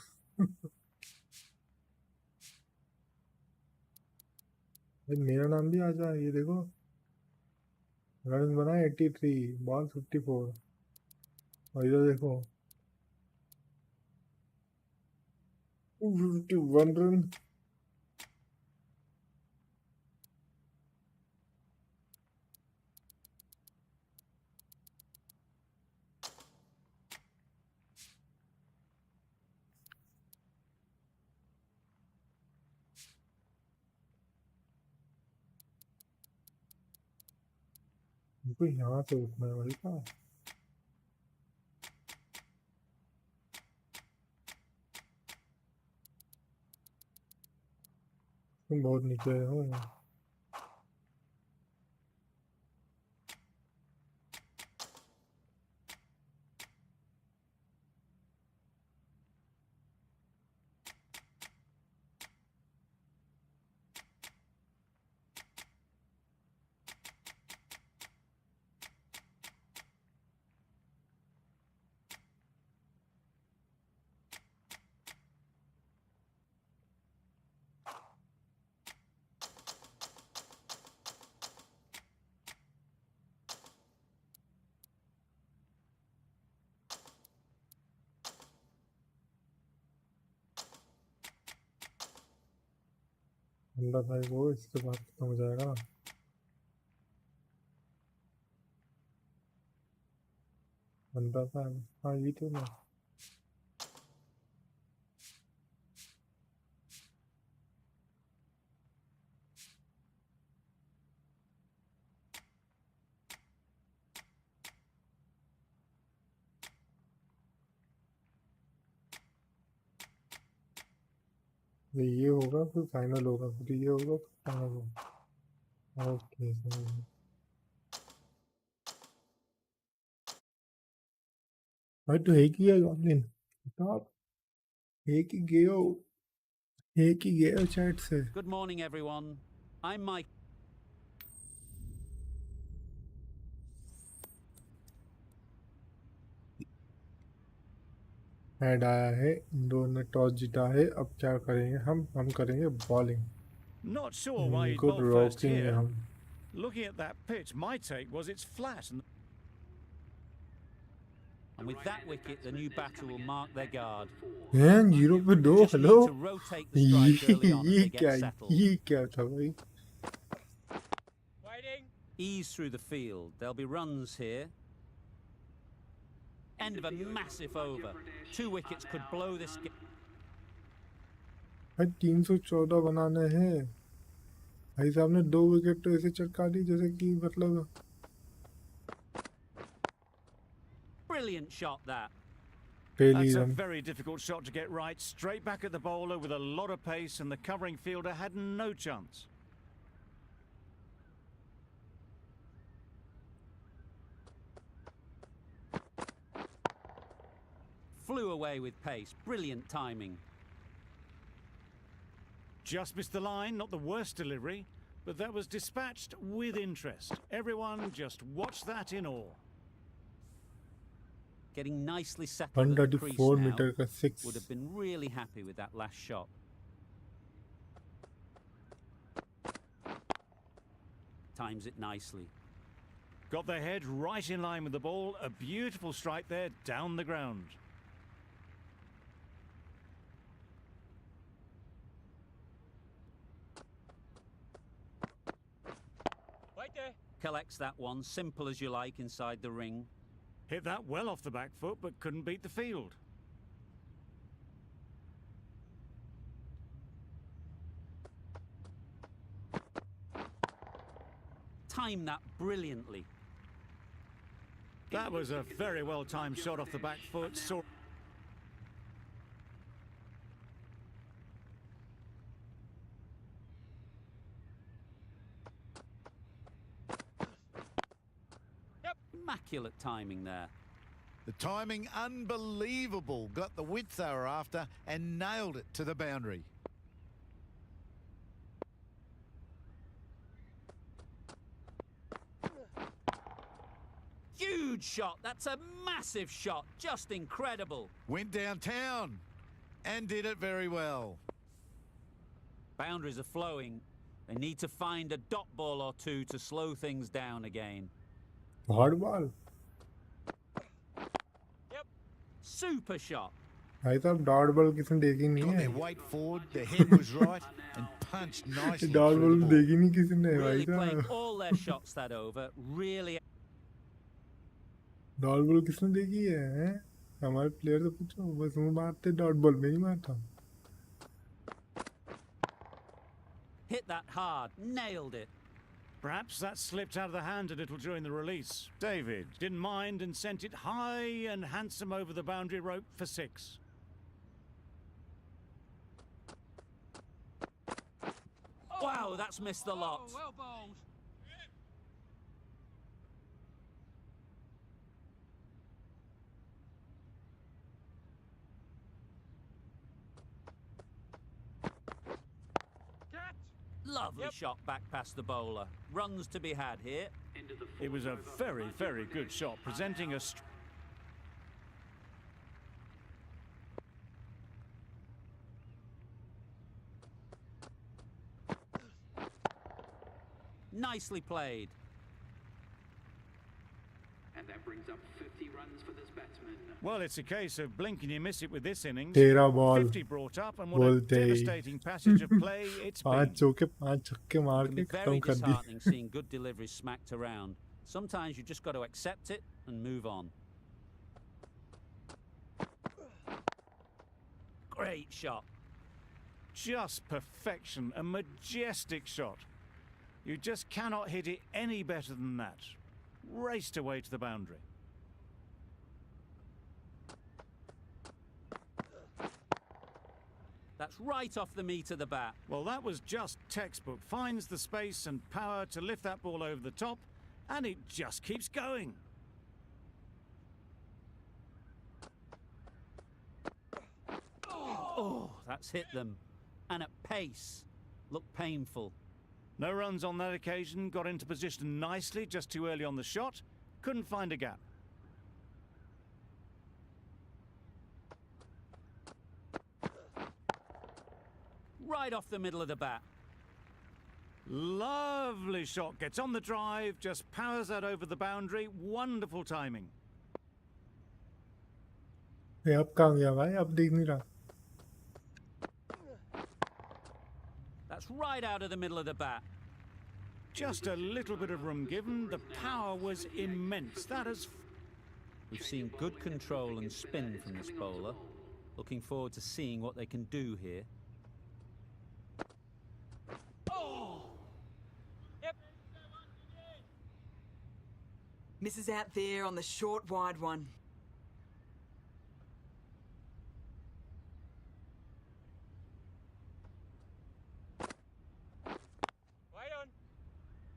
भाई मेरा नाम भी आ जाए, ये देखो रन बना 83, बॉल 54। और इधर देखो 51 रन। हमको यहाँ से उठना है भाई साहब। तुम बहुत नीचे हो। बंदा भाई वो इसके बाद खत्म हो जाएगा। बंदा था। हाँ ये तो ना। ये होगा फिर फाइनल होगा, फिर ये होगा फिर फाइनल होगा। ओके भाई तो एक ही है गॉब्लिन साहब, एक ही गयो, एक ही गयो चैट से। Good morning, everyone. I'm Mike. Head आया है, इंडोर ने टॉस जीता है। अब क्या करेंगे हम करेंगे bowling. Not sure why he'd इनको bowl first रोकेंगे here. हम। Looking at that pitch, my take was it's flat. And with that wicket, the new batter will mark their guard. हैं 0 पे 2। Just hello need to rotate the strike early on as they get settled. ये क्या था भाई? Waiting. Ease through the field. There'll be runs here. End of a massive over. 2 wickets could blow this game. भाई 314 बनाने हैं। भाई साहब ने 2 विकेट तो ऐसे चटका दी जैसे कि मतलब। Brilliant shot that. पहली That's a run. very difficult shot to get right. Straight back at the bowler with a lot of pace, and the covering fielder had no chance. Flew away with pace. Brilliant timing. Just missed the line, not the worst delivery, but that was dispatched with interest. Everyone just watched that in awe. Getting nicely settled at the crease 134 now. Metre का 6। Would have been really happy with that last shot. Times it nicely. Got their head right in line with the ball. A beautiful strike there down the ground. Right there. Collects that one, simple as you like, inside the ring. Hit that well off the back foot, but couldn't beat the field. timed that brilliantly. That was a very well-timed shot off the back foot. Immaculate timing there. The timing, unbelievable. Got the width they were after and nailed it to the boundary. Huge shot. That's a massive shot. Just incredible. Went downtown and did it very well. Boundaries are flowing. They need to find a dot ball or two to slow things down again. Hard ball. Super shot. भाई साहब dot ball किसने देखी नहीं Got है their weight forward, their head was right and punched nicely dot through ball the ball. देखी नहीं किसी ने भाई Really playing साहब all their shots that over. Really. Dot ball किसने देखी है हैं? हमारे प्लेयर से पूछो बस वो मारते डॉट बॉल में नहीं मारता Hit that hard. Nailed it. Perhaps that slipped out of the hand a little during the release. David didn't mind and sent it high and handsome over the boundary rope for 6. Wow, that's missed the lot. Well bowled. Catch. Lovely shot back past the bowler. Runs to be had here. Into the It was a fourth over, very, Martin very good Brigade. shot, presenting a Nicely played. And that brings up 50 runs for this batsman. Well, it's a case of blink and you miss it with this innings. 13 ball 50 brought up, and what a बोलते ही devastating passage of play it's been. 5 चौके 5 छक्के मार It can के be very खत्म कर दिए disheartening seeing good deliveries smacked around. Sometimes you just got to accept it and move on. Great shot. Just perfection, a majestic shot. You just cannot hit it any better than that. Raced away to the boundary. That's right off the meat of the bat. Well, that was just textbook. Finds the space and power to lift that ball over the top, and it just keeps going. Oh, that's hit them. And at pace. Looked painful. No runs on that occasion, got into position nicely just too early on the shot, couldn't find a gap. Right off the middle of the bat. Lovely shot, gets on the drive, just powers that over the boundary, wonderful timing. ये अब कहाँ गया भाई अब देख नहीं रहा That's right out of the middle of the bat. Just a little bit of room given, the power was immense. That is... We've seen good control and spin from this bowler. Looking forward to seeing what they can do here. Misses out there on the short wide one. Wait on.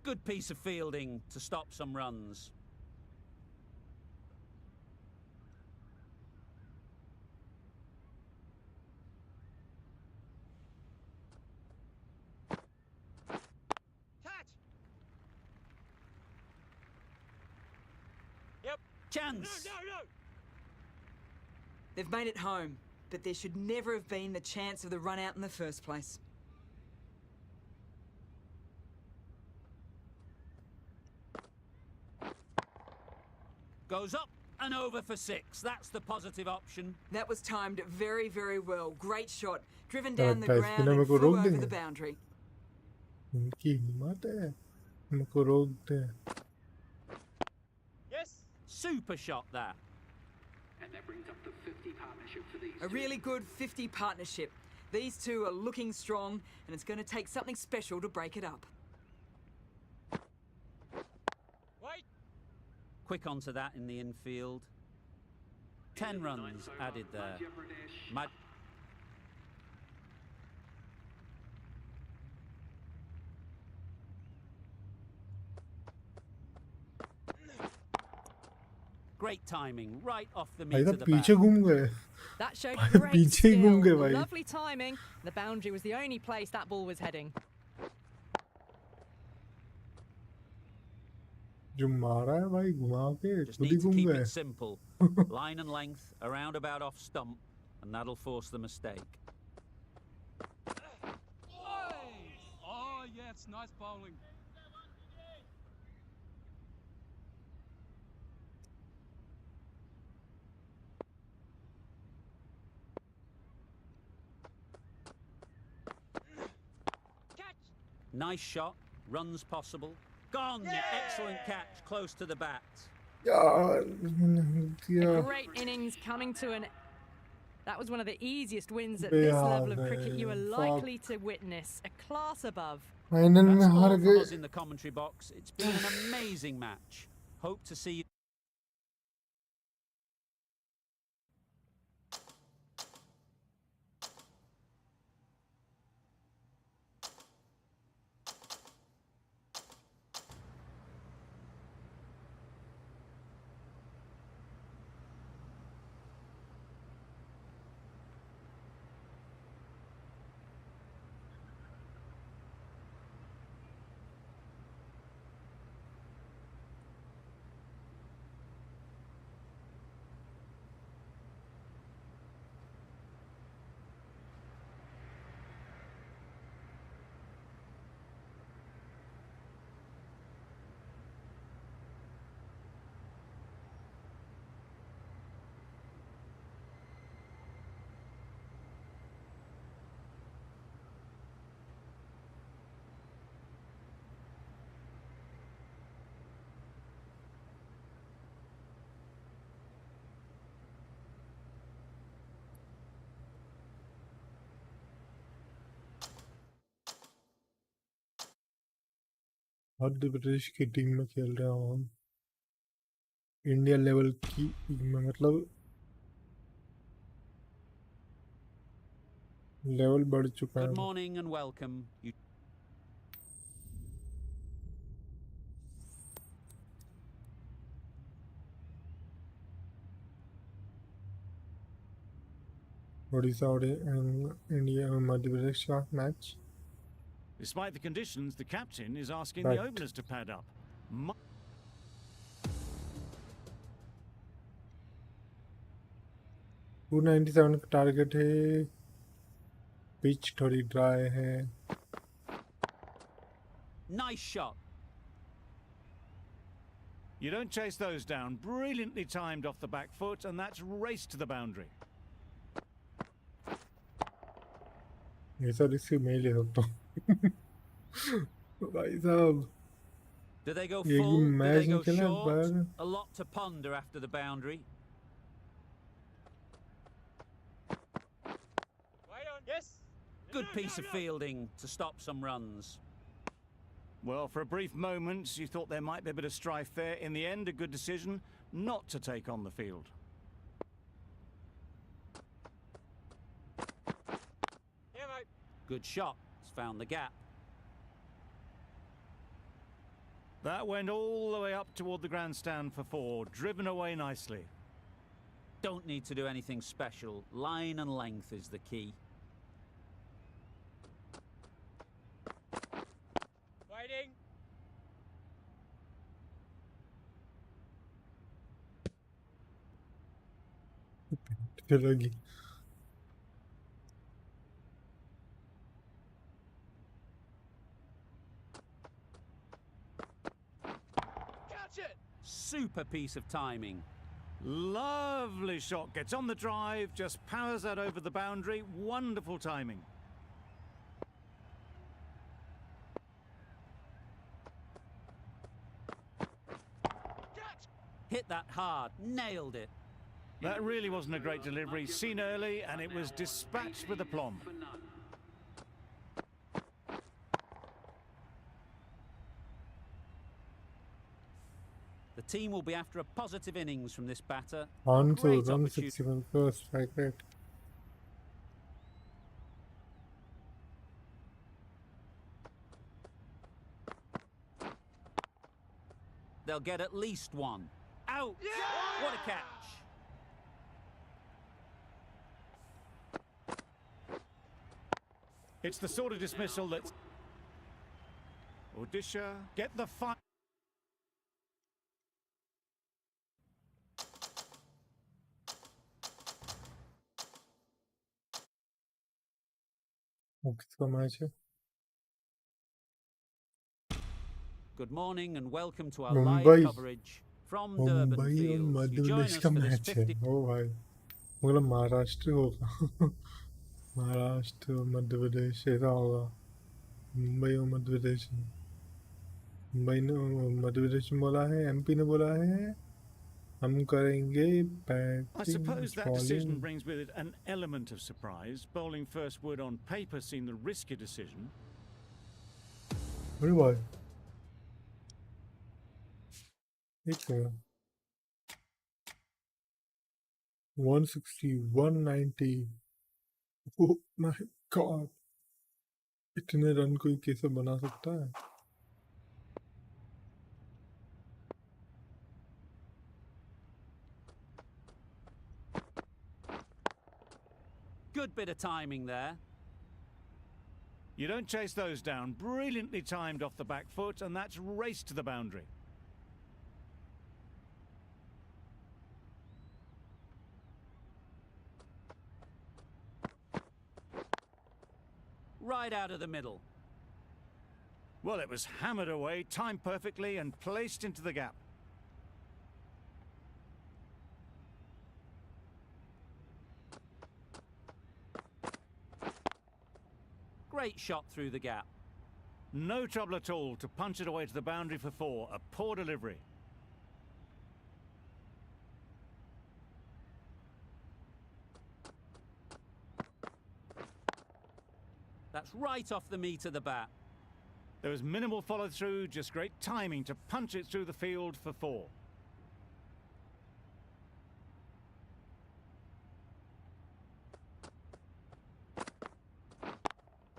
Good piece of fielding to stop some runs. Catch. Yep. Chance! No. They've made it home, but there should never have been the chance of the run out in the first place. Goes up and over for 6. That's the positive option. That was timed very, very well. Great shot. Driven down the guys, ground spinner and को flew रोक over देंगे। the boundary. उनकी हिम्मत है उनको रोकते हैं Yes. Super shot there. And that brings up the 50 partnership for these A two. really good 50 partnership. These two are looking strong, and it's going to take something special to break it up. Quick onto that in the infield. 10 runs added there. Great timing, right off the भाई meat साहब of the bat. पीछे घूम गए That showed भाई great पीछे ही घूम skill. गए भाई Lovely timing. The boundary was the only place that ball was heading. जो मारा है भाई घुमा के Just खुद ही need to घूम keep गए it simple. Line and length, a roundabout off stump, and that'll force the mistake. Oh, yeah, it's nice bowling. Nice shot, runs possible. Gone! Excellent catch, close to the bat. यार A दिया great innings coming to an... That was one of the easiest wins at this level of cricket you are likely to witness. A class above. Final में That's हार all from गए us in the commentary box. It's been an amazing match. Hope to see you. Madhya Pradesh की team में खेल रहा हूँ हम India level की टीम में मतलब लेवल बढ़ चुका Good है morning and welcome. उड़ीसा और इंडिया मध्य प्रदेश का match Despite the conditions, the captain is asking Right. the openers to pad up. 297 का टारगेट है पिच थोड़ी ड्राई है Nice shot. You don't chase those down. Brilliantly timed off the back foot, and that's raced to the boundary. ऐसा risk मैं ही ले सकता हूँ भाई साहब Do they go ये full? Do मैच they नहीं go खेला short? पर A lot to ponder after the boundary. Wait on. Yes. Good piece of fielding to stop some runs. Well, for a brief moment, you thought there might be a bit of strife there. In the end, a good decision not to take on the field. Yeah, mate. Good shot. It's found the gap. That went all the way up toward the grandstand for 4, driven away nicely. Don't need to do anything special. Line and length is the key. Waiting. चलेगी Catch it. Super piece of timing. Lovely shot. Gets on the drive, just powers that over the boundary. Wonderful timing. Catch. Hit that hard. Nailed it. That really wasn't a great delivery. Seen early, and it was dispatched with aplomb. For none. The team will be after a positive innings from this batter. On to Great run opportunity. 61 plus strike rate. They'll get at least one. Out! What a catch! It's the sort of dismissal that's... Odisha, get the fire. वो किसका match है? Good morning and welcome to our Mumbai. live coverage from Durban Mumbai और Fields. Madhya You join Pradesh us का for this match है 50... ओ भाई मतलब महाराष्ट्र होगा महाराष्ट्र और मध्य प्रदेश ऐसा होगा मुंबई और मध्य प्रदेश मुंबई ने मध्य प्रदेश ने बोला है एमपी ने बोला है हम करेंगे I suppose that decision batting brings with it an element of surprise. Bowling first would on paper seem the risky decision. अरे भाई एक मिनट 160 190 ओह माय गॉड इतने रन कोई कैसे बना सकता है Good bit of timing there. You don't chase those down. Brilliantly timed off the back foot, and that's raced to the boundary. Right out of the middle. Well, it was hammered away, timed perfectly, and placed into the gap. Great shot through the gap. No trouble at all to punch it away to the boundary for 4. A poor delivery. That's right off the meat of the bat. There was minimal follow-through, just great timing to punch it through the field for 4.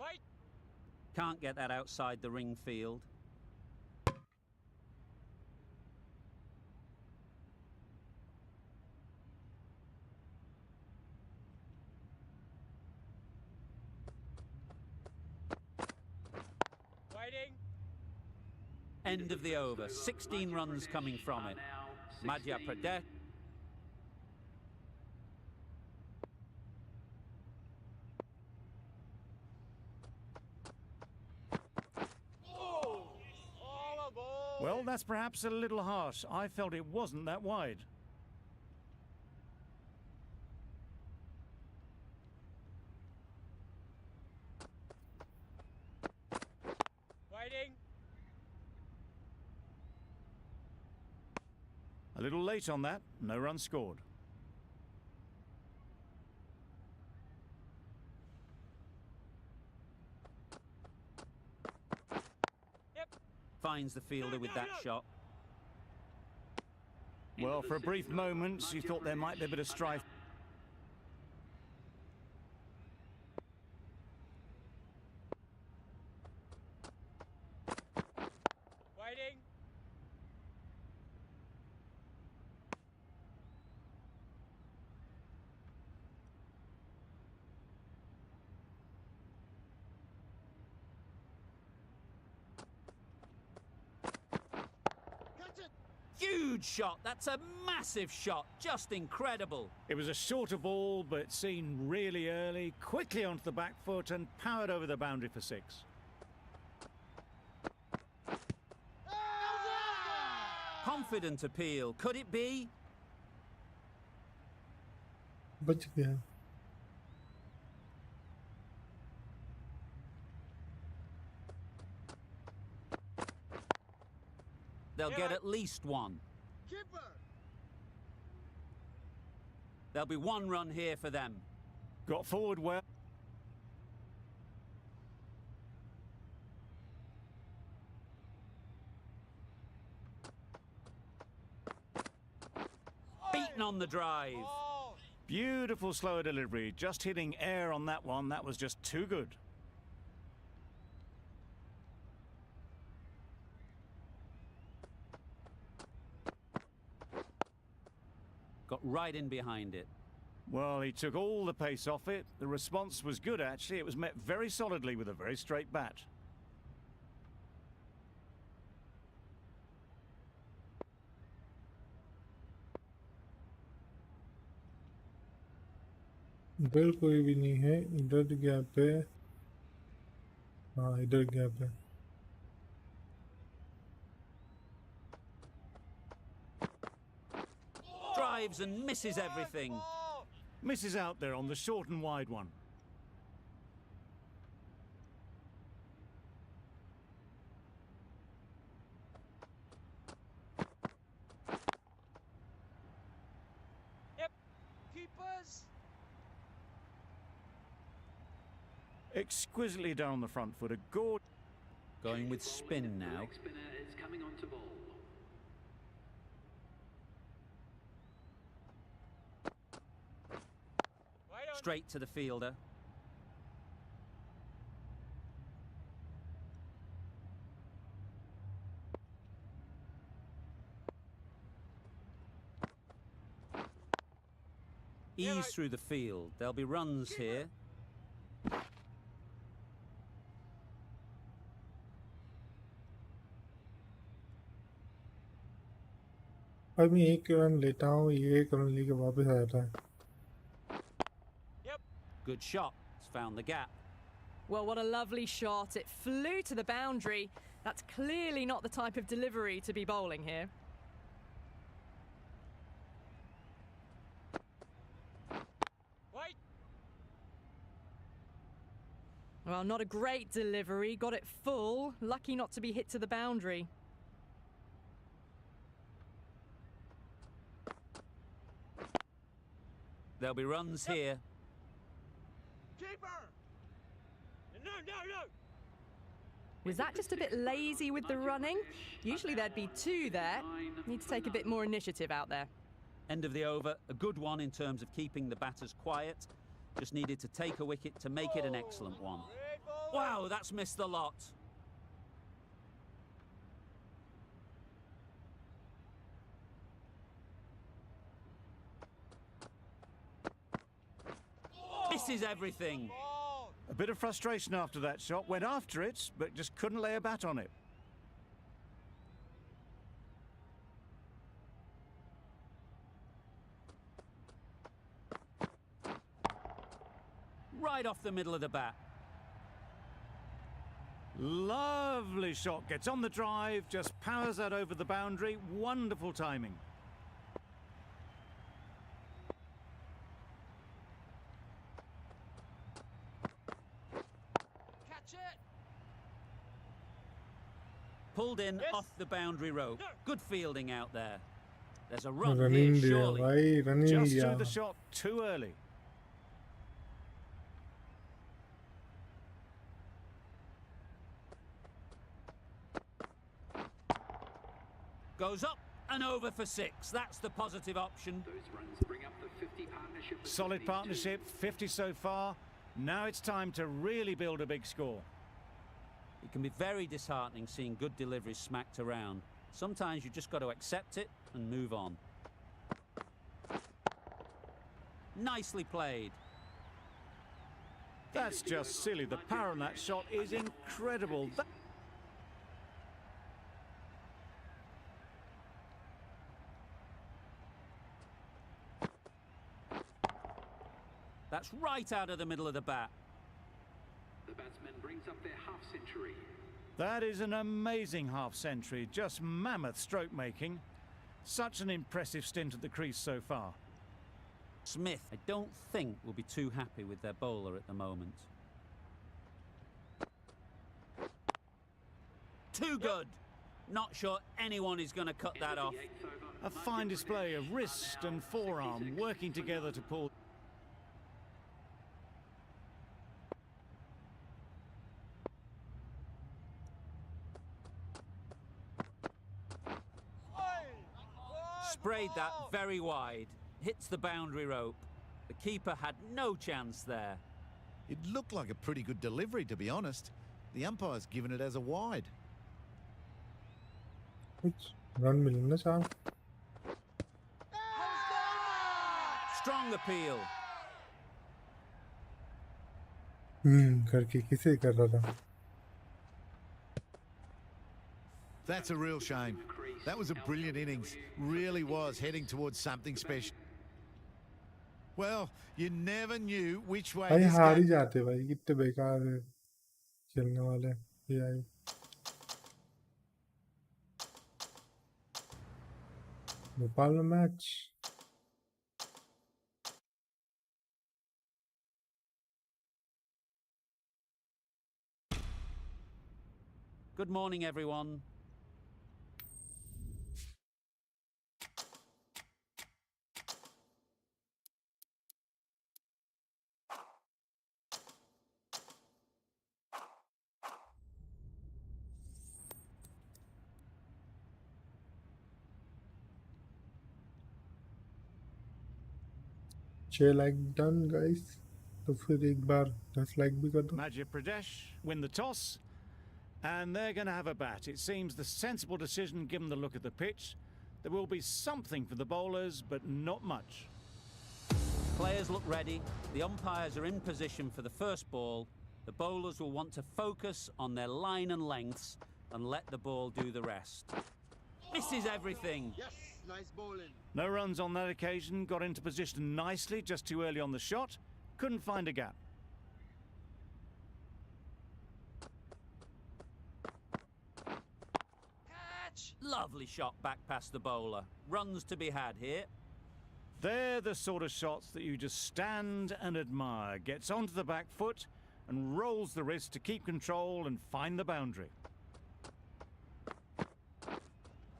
Wait! Can't get that outside the ring field. Waiting! End of the over. 16 runs coming from it. Madhya Pradesh. Oh! All aboard! Well, that's perhaps a little harsh. I felt it wasn't that wide. Waiting! A little late on that. No run scored. Finds the fielder with that shot. Well, for a brief moment, you thought there might be a bit of strife. Waiting! Huge shot. That's a massive shot. Just incredible. It was a shorter ball, but seen really early, quickly onto the back foot and powered over the boundary for 6. Confident appeal. Could it be? बच गया They'll get at least one. There'll be one run here for them. Got forward well. beaten on the drive. Ball. Beautiful slower delivery, just hitting air on that one. That was just too good. Got right in behind it. Well, he took all the pace off it. The response was good, actually. It was met very solidly with a very straight bat. इधर कोई भी नहीं है, इधर gap है। हाँ, इधर gap है। Drives and misses everything. Ball. Misses out there on the short and wide one. Yep. Keepers. Exquisitely down on the front foot. A gorgeous. Going with spin The now. leg spinner is coming onto ball. Right on. Straight to the fielder. Ease through the field. There'll be runs here. अब मैं एक run लेता हूँ, ये एक run लेके वापस आ जाता है। Yep. Good shot. It's found the gap. Well, what a lovely shot. It flew to the boundary. That's clearly not the type of delivery to be bowling here. Right. Well, not a great delivery. Got it full. Lucky not to be hit to the boundary. There'll be runs here. Keeper. No, no, no. Was that just a bit lazy with the running? Usually there'd be two there. Need to take a bit more initiative out there. End of the over. A good one in terms of keeping the batters quiet. Just needed to take a wicket to make it an excellent one. Great ball. Wow, that's missed a lot. Misses everything. Ball. A bit of frustration after that shot. Went after it, but just couldn't lay a bat on it. Right off the middle of the bat. Lovely shot. Gets on the drive, just powers that over the boundary. Wonderful timing. Catch it. Pulled in Yes. off the boundary rope. No. Good fielding out there. There's a run running here, दिया surely. भाई, running Just दिया। threw the shot too early. Goes up and over for 6. That's the positive option. Those runs bring up the 50 partnership. Solid between these partnership, 50 so far. Now it's time to really build a big score. It can be very disheartening seeing good deliveries smacked around. Sometimes you just got to accept it and move on. Nicely played. That's just silly. The power on that shot is incredible. That's right out of the middle of the bat. The batsman brings up their half century. That is an amazing half century. Just mammoth stroke making. Such an impressive stint at the crease so far. Smith, I don't think, will be too happy with their bowler at the moment. Too good. Not sure anyone is going to cut that off. A fine display of wrist and forearm working together to pull. Sprayed that very wide. Hits the boundary rope. The keeper had no chance there. It looked like a pretty good delivery, to be honest. The umpire's given it as a wide. कुछ run मिलना चाह Strong appeal. करके किसे कर रहा था That's a real shame. That was a brilliant innings. Really was heading towards something special. Well, you never knew which way भाई this हार ही game... जाते भाई कितने बेकार खेलने वाले ये आई नेपाल में मैच Good morning, everyone. छह लाइक डन गाइस तो फिर एक बार 10 लाइक भी कर दो Madhya Pradesh win the toss, and they're going to have a bat. It seems the sensible decision given the look of the pitch. There will be something for the bowlers, but not much. Players look ready. The umpires are in position for the first ball. The bowlers will want to focus on their line and lengths and let the ball do the rest. Misses everything. Yes, nice bowling. No runs on that occasion, got into position nicely just too early on the shot, couldn't find a gap. Catch! Lovely shot back past the bowler. Runs to be had here. They're the sort of shots that you just stand and admire. Gets onto the back foot and rolls the wrist to keep control and find the boundary.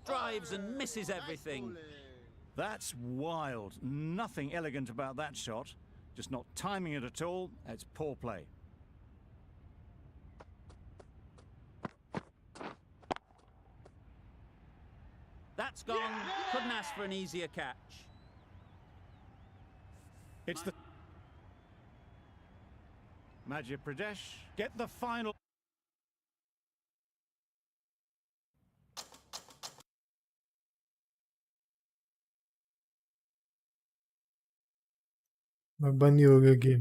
Drives and misses everything. That's wild. Nothing elegant about that shot. Just not timing it at all. It's poor play. That's gone. Couldn't ask for an easier catch. It's the... Madhya Pradesh get the final... बंद ही हो गया game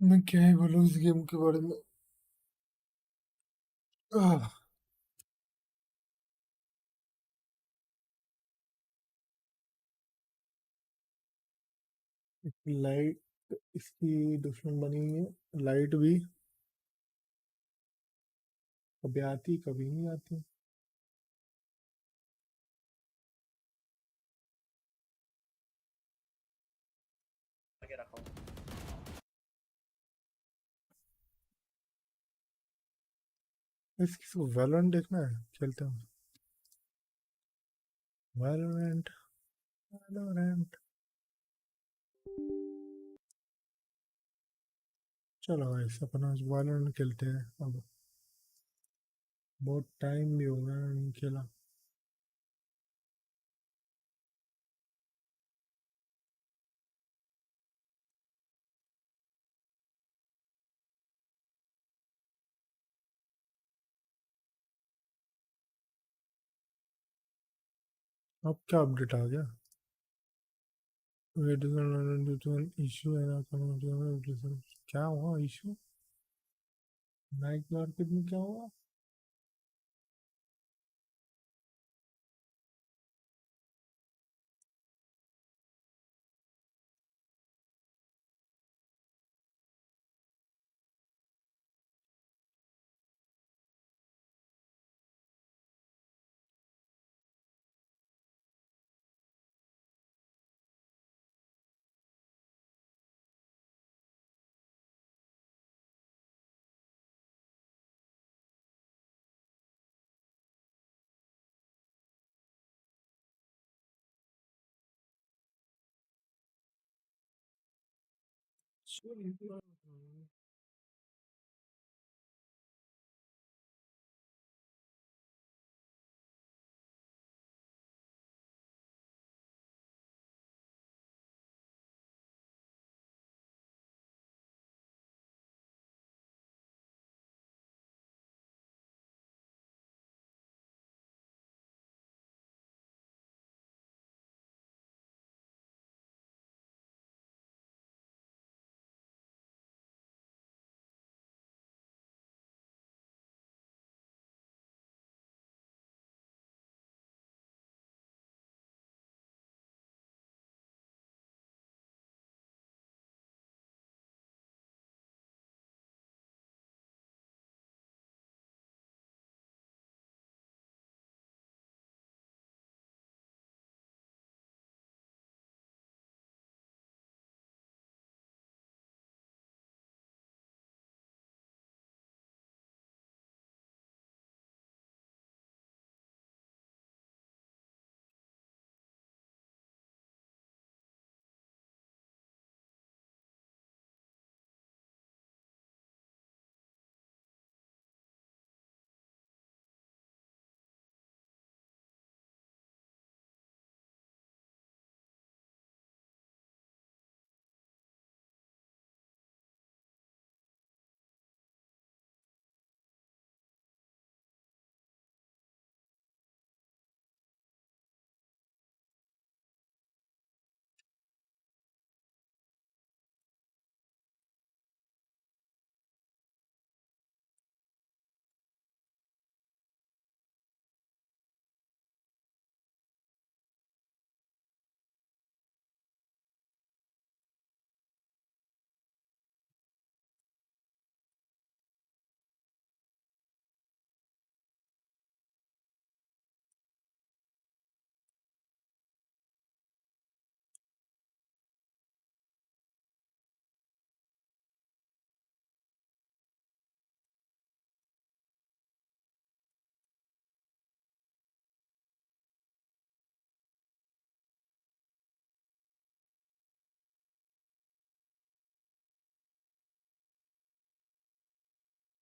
मैं क्या ही बोलूं इस game के बारे में लाइट इसकी दुश्मन बनी हुई है लाइट भी कभी आती कभी नहीं आती इसको वैलोरेंट देखना है खेलते हैं वैलोरेंट वैलोरेंट चलो गाइस अपन आज वैलोरेंट खेलते हैं अब बहुत टाइम भी हो गया नहीं खेला अब क्या अपडेट आ गया इशू है क्या हुआ इशू नाइट मार्केट में क्या हुआ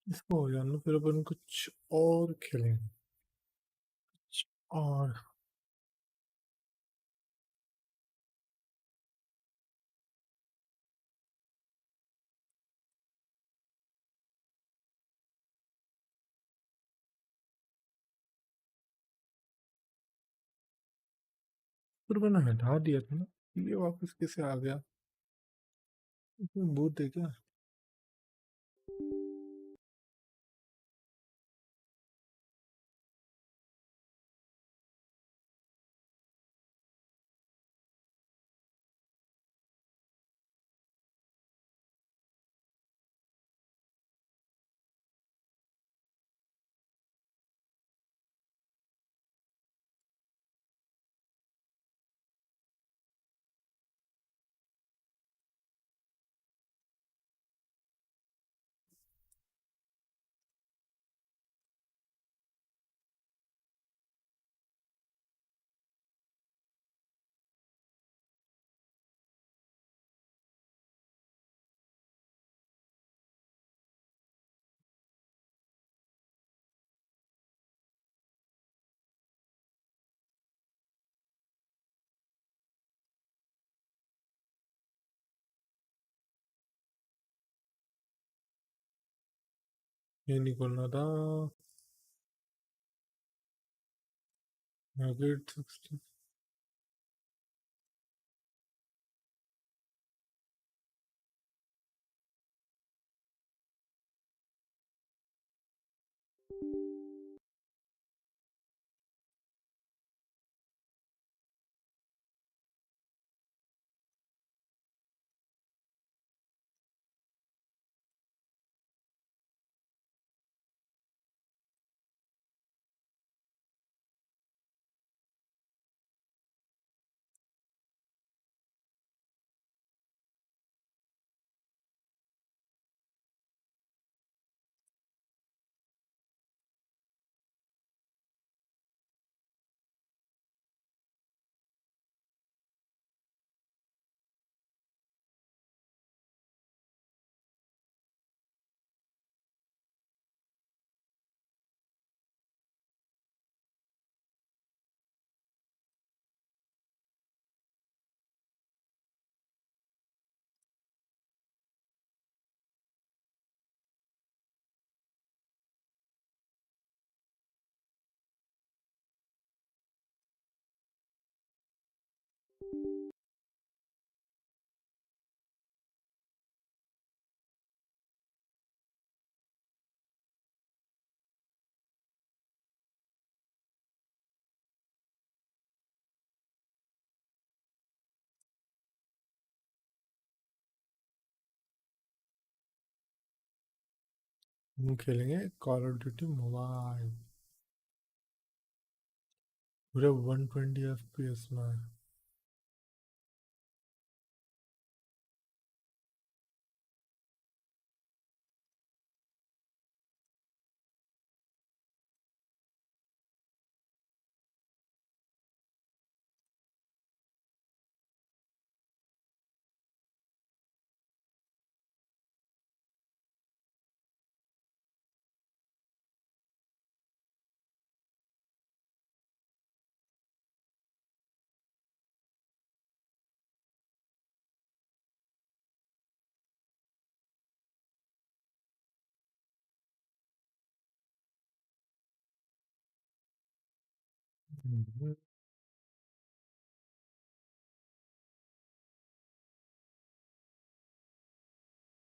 इसको हो जाना, फिर अपन कुछ और खेलें, कुछ और। फिर मैंने हटा दिया था ना, ये वापस कैसे आ गया? इसमें भूत है क्या? ये नहीं खोलना था। Nugget 60। हम खेलेंगे कॉल ऑफ ड्यूटी मोबाइल, पूरे 120 FPS में।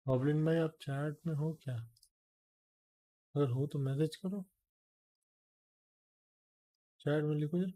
ऑबलिन भाई, आप चैट में हो क्या? अगर हो तो मैसेज करो, चैट में लिखो जरा।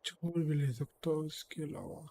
कुछ और भी ले सकता हूँ इसके अलावा।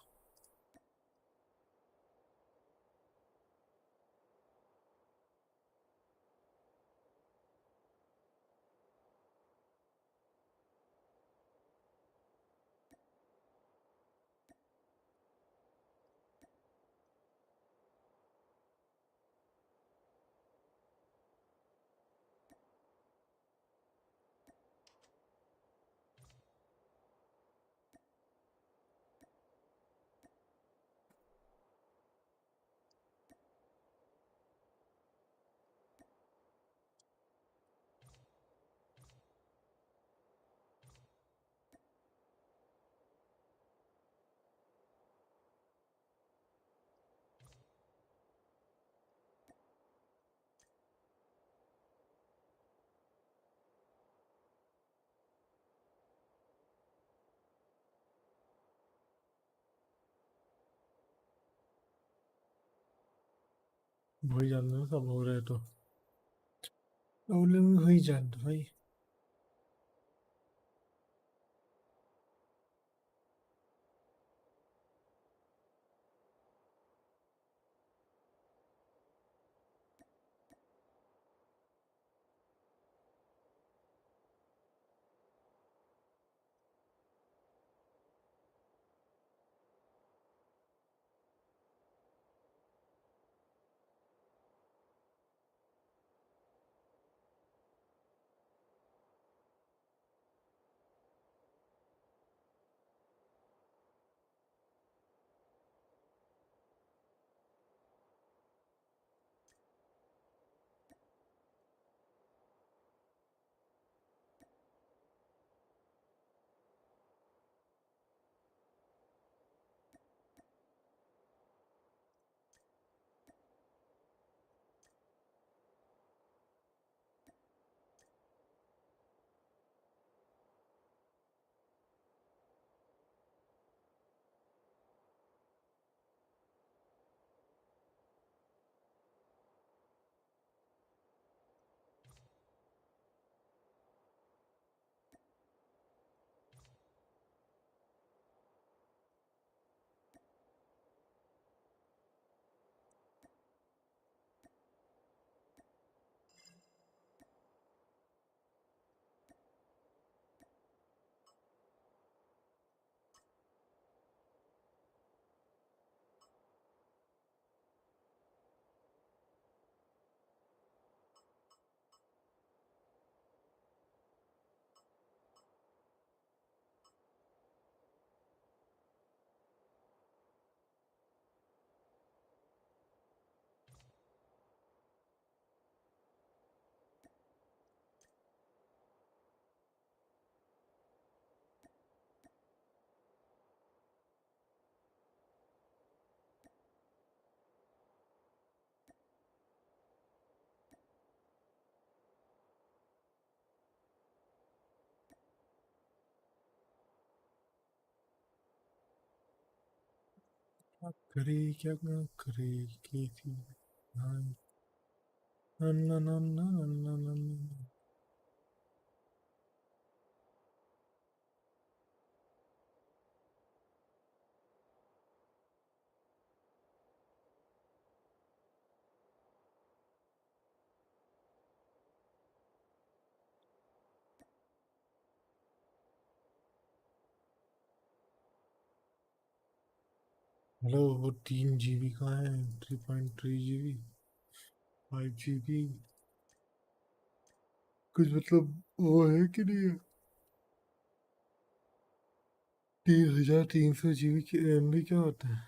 वही जान रहे सब हो रहे तो वही जान भाई। क्या करे क्या करे की थी ना ना ना ना ना ना ना ना। हेलो वो 3 GB का है 3.3 GB 5 GB कुछ मतलब वो है कि नहीं है 3300 GB की MB क्या होता है।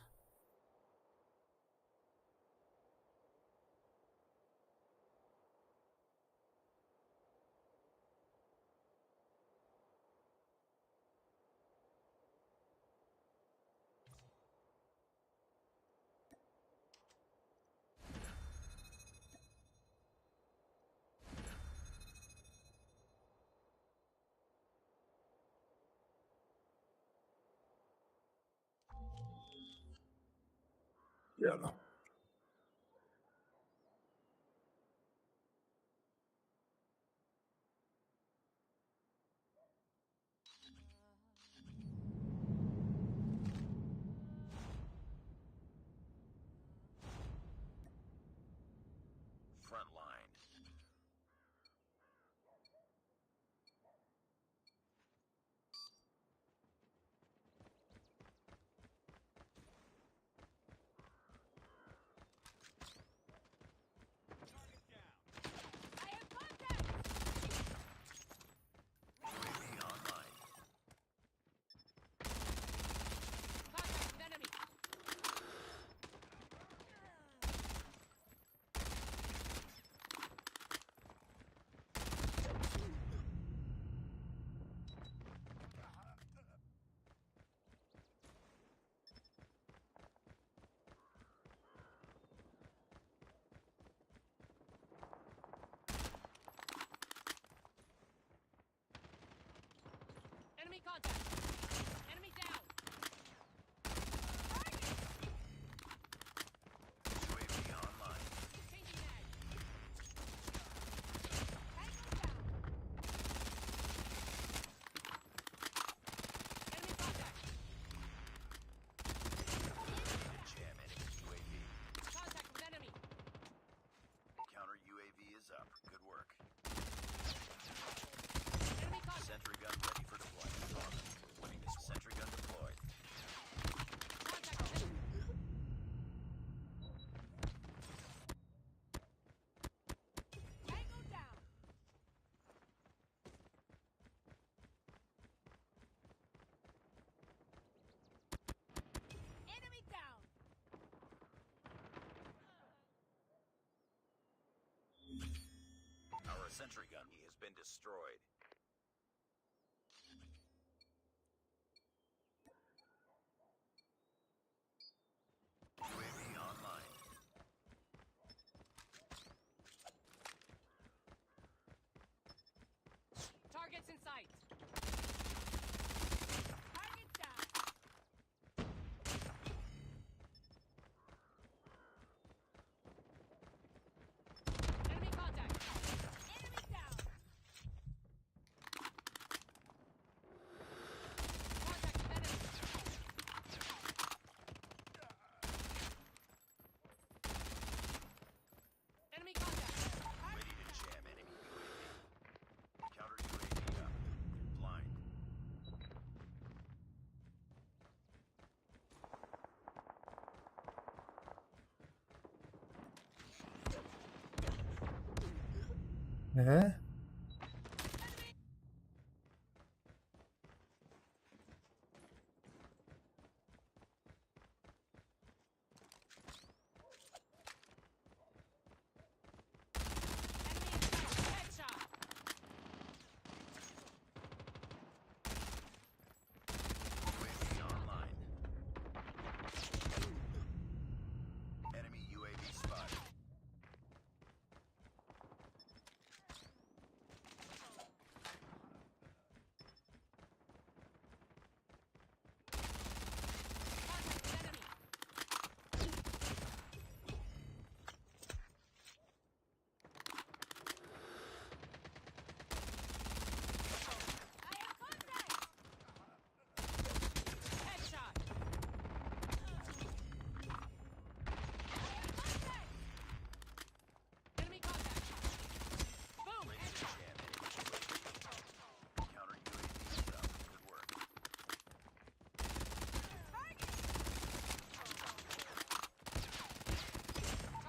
चलो sentry gun has been destroyed. UAV online. Targets in sight. Targets down. Enemy contact. Enemy down. Contact with enemy. Enemy contact. Ready to jam enemy UAV. Counter UAV up. Blind. Ne? Headshot. UAV online. Enemy UAV spotted. Contact with enemy. I have contact. Headshot. Enemy contact. Boom. Ready to Headshot. jam enemy UAV. Counter UAV up. Good work.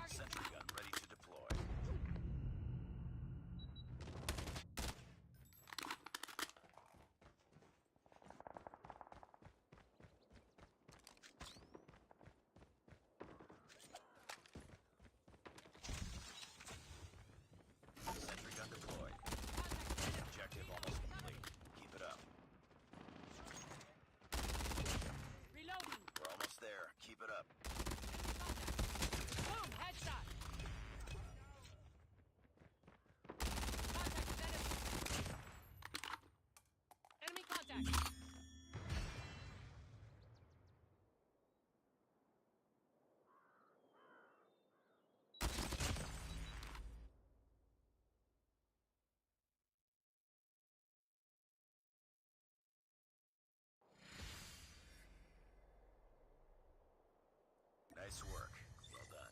Sentry gun ready to deploy. Sentry gun deployed. Objective almost complete. Keep it up. Reloading. We're almost there. Keep it up. Boom. Headshot. Contact with enemy. Enemy contact. Nice work. Well done.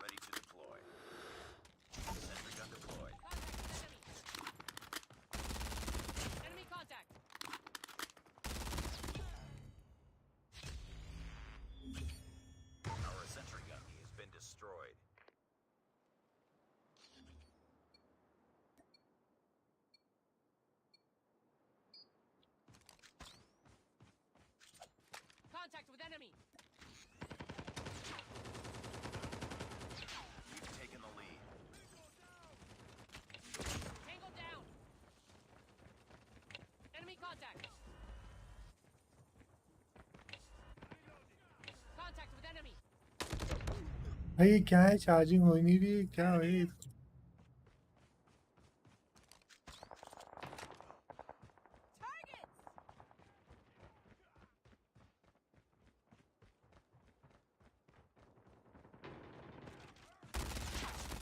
Ready to deploy. Sentry gun deployed. Enemy contact. Our sentry gun has been destroyed. Contact with enemy. We've taken the lead. Tango down. Enemy contact. Contact with enemy. भाई ये क्या है? Charging हो ही नहीं रही है, क्या है? Targets.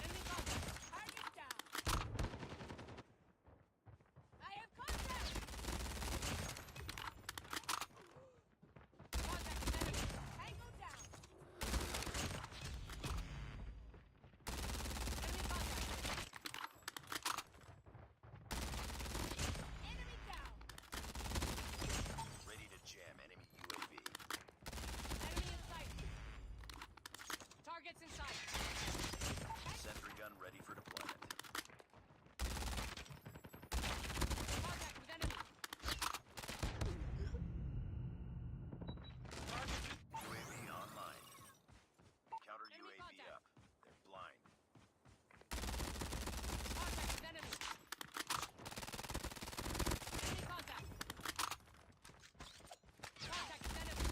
Enemy contact. Target down. I have contact. Contact with enemy. Tango down. Enemy contact. Enemy down. Ready to jam enemy UAV. Enemy in sight. Targets in sight. Sentry gun ready for deployment. Contact with enemy. UAV online. Counter Enemy UAV contact. up. They're blind. Contact with enemy. Enemy contact. Contact with enemy.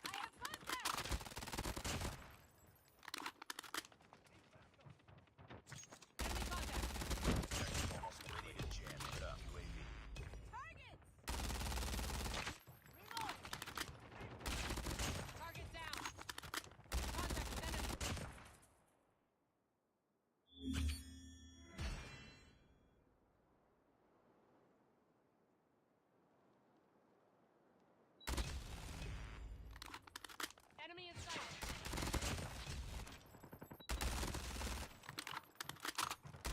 I have contact. Enemy contact. Almost ready to jam it up. UAV. Targets. Reload. Target down. Contact with enemy. Enemy in sight.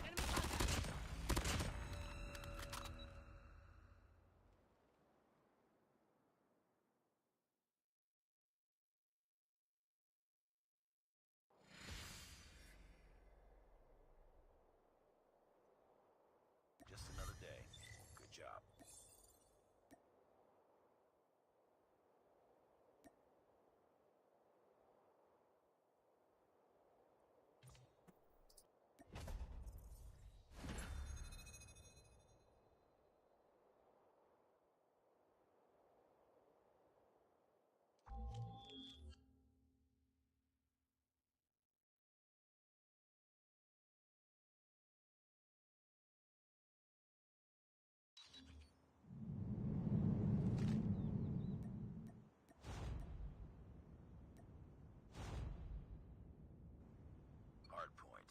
Enemy contact. Just another day. Good job. Hard point.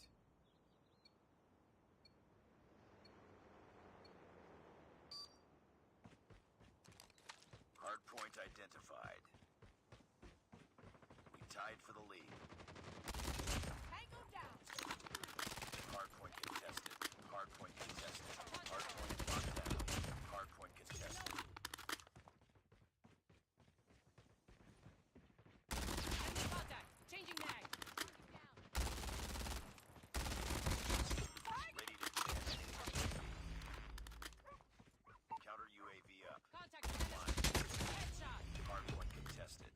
Hard point identified. We tied for the lead. Tango down. Hard point contested. Hard point contested. Hard point locked down. Hard point contested. Enemy contact. Changing mag. Ready to jam enemy UAV. Counter UAV up. Contact with enemy. Deadshot. Hard point contested.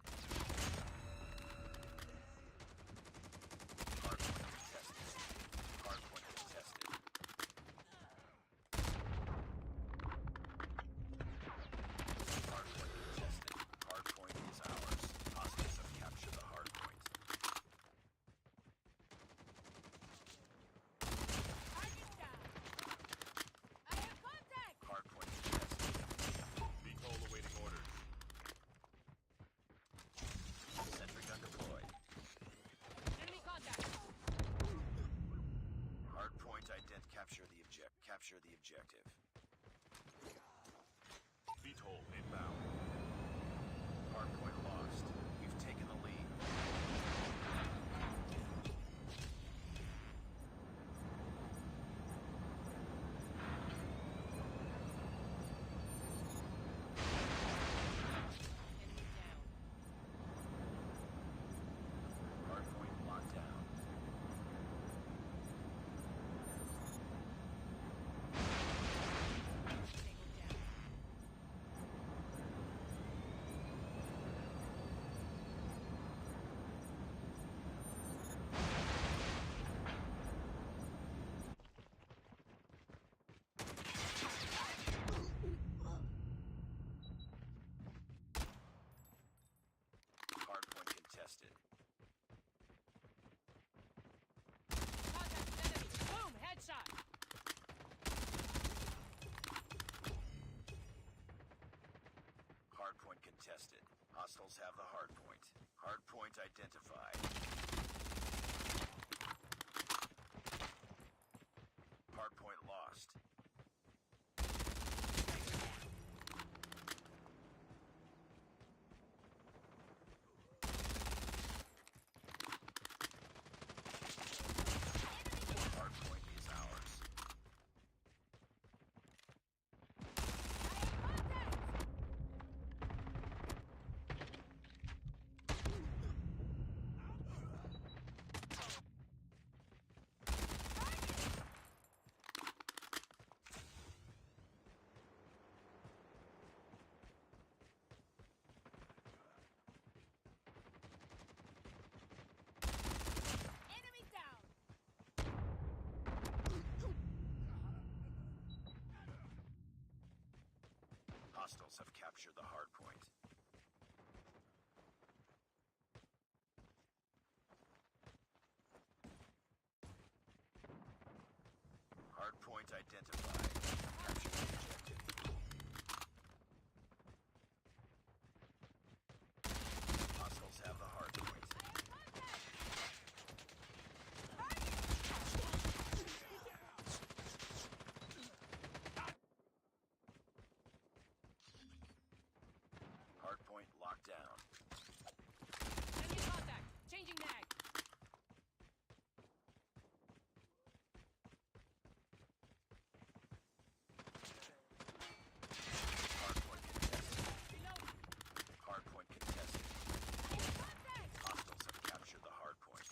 Hard point contested. Hard point contested. Hard point contested. Hard point is ours. Hostiles have captured the hard point. Target down. I have contact. Hard point contested. VTOL awaiting orders. Sentry gun deployed. Enemy contact. Hard point ident. Capture the objective. VTOL Hardpoint contested. Hostiles have the hardpoint. Hardpoint identified. Hardpoint lost. Hardpoint is ours. Hostiles have captured the hardpoint. Hardpoint identified. Capture the objective. Hostiles have the hardpoint. Hardpoint locked down. Enemy contact. Changing mag. Hardpoint contested. Hardpoint contested. Hostiles have captured the hardpoint.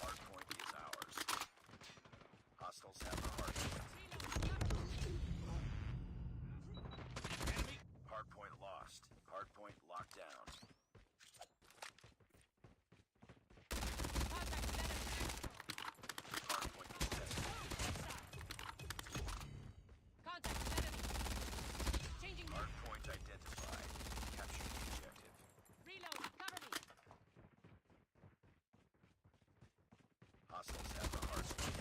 Hardpoint is ours. Hostiles have the hardpoint. Hardpoint lost. Hardpoint locked down. Hardpoint contested. Contact with enemy. Changing mag. Hardpoint identified. Capture the objective. Reload. Cover me. Hostiles have the hardpoint.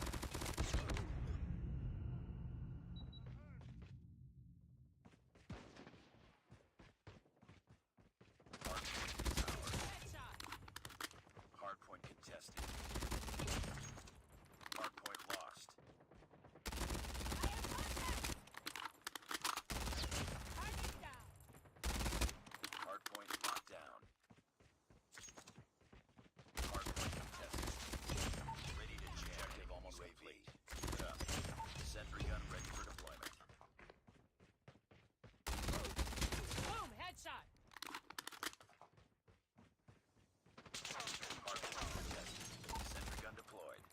Hardpoint is ours. Deadshot. Hardpoint contested. Hardpoint lost. Target down. Hardpoint locked down. Hardpoint contested. Ready to jam. Objective almost complete. Keep it up. Sentry gun ready for deployment. Boom. Headshot. Hardpoint contested. Sentry gun deployed.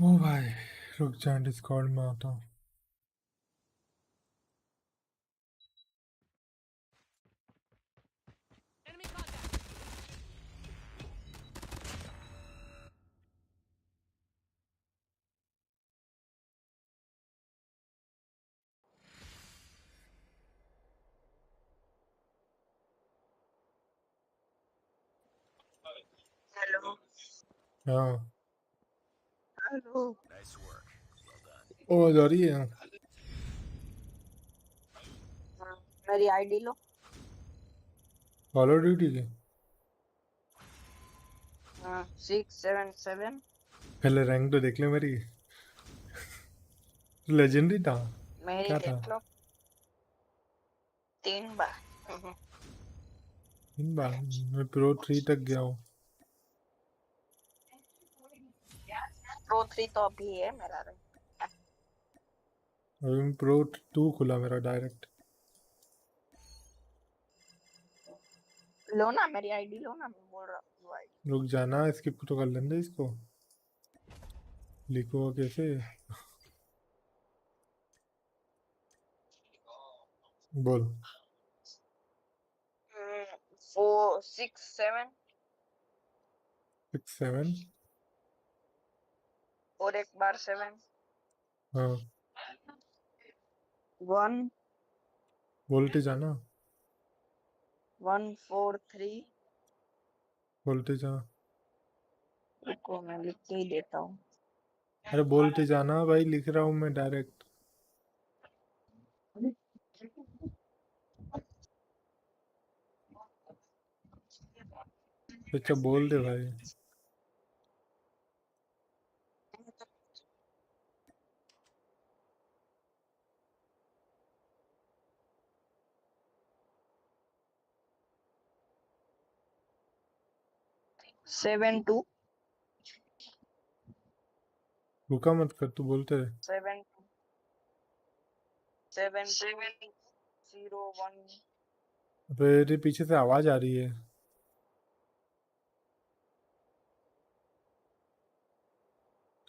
ओ भाई रुक जा Discord में आता हूँ Enemy contact. Hello. हाँ Hello. Nice work. Well done. ओ जा रही है मेरी ID low. Call of duty की 677. पहले रैंक तो देख ले मेरी लेजेंडरी था मेरी क्या था देख लो. 3 बार. इन बार मैं प्रो 3 तक गया हूँ प्रो 3 तो अभी है मेरा. अभी मैं प्रो 2 खुला मेरा डायरेक्ट लो ना मेरी आईडी लो ना. मैं बोल रहा हूँ आईडी. रुक जाना स्किप तो कर लेंगे इसको लिखो कैसे बोल 467 6 7 और एक बार 7 हाँ 1 बोलते जाना 143 बोलते जा। रुको मैं लिख के ही देता हूँ। अरे बोलते जाना भाई, लिख रहा हूँ मैं डायरेक्ट। अच्छा बोल दे भाई। सेवन टू रुका मत कर, तू बोलते रहे। 70701 तेरे पीछे से आवाज आ रही है।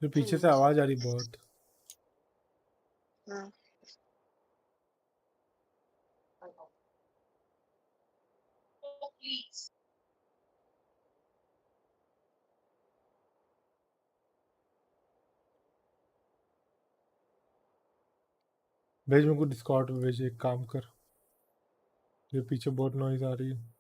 तेरे पीछे से आवाज आ रही बहुत। भेज मेरे को डिस्कॉर्ड पे भेज, एक काम कर। तेरे पीछे बहुत नॉइज आ रही है।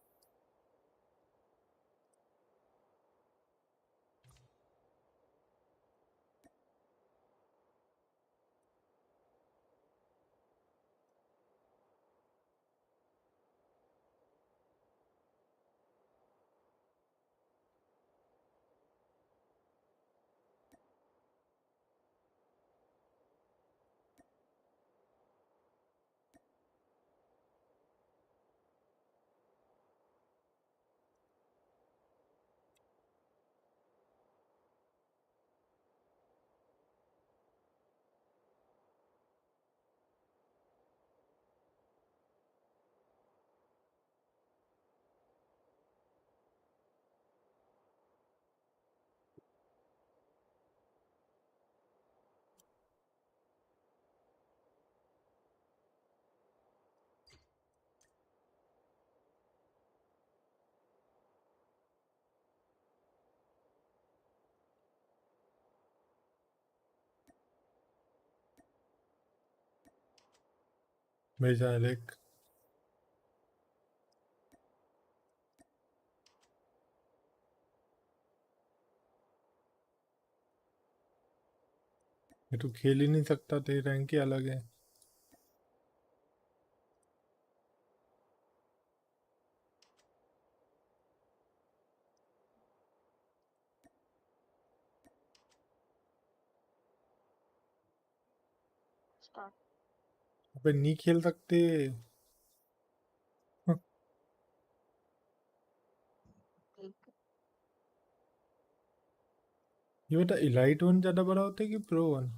भेजा है देख। ये तो खेल ही नहीं सकता, तेरी रैंक ही अलग है। अबे नहीं खेल सकते। हाँ, ये बेटा इलाइट वन ज्यादा बड़ा होता है कि प्रो वन?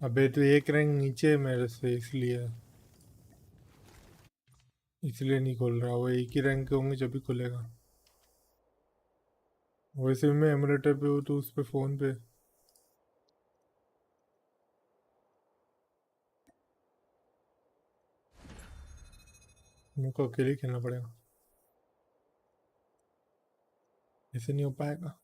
अबे तो एक रैंक नीचे है मेरे से, इसलिए नहीं खोल रहा। वो एक ही रैंक के होंगे जब भी खुलेगा। वैसे भी मैं एमुलेटर पे हूँ तो उस पे फोन पे। मेरे को अकेले ही खेलना पड़ेगा, ऐसे नहीं हो पाएगा।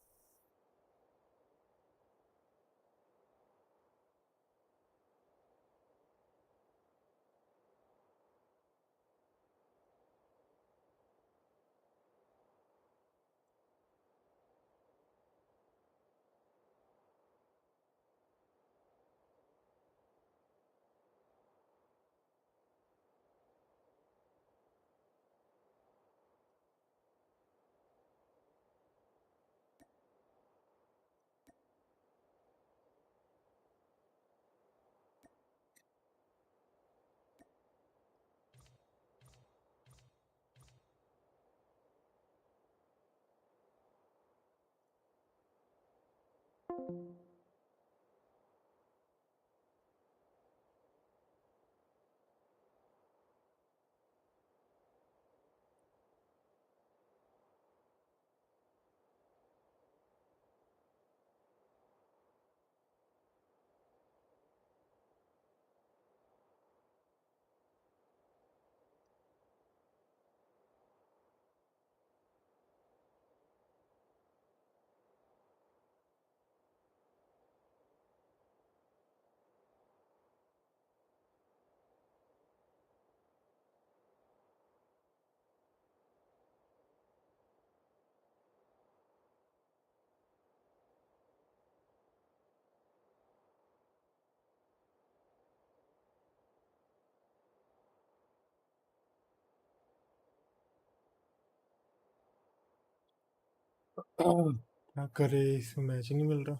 क्या करे, इसमें मैच ही नहीं मिल रहा।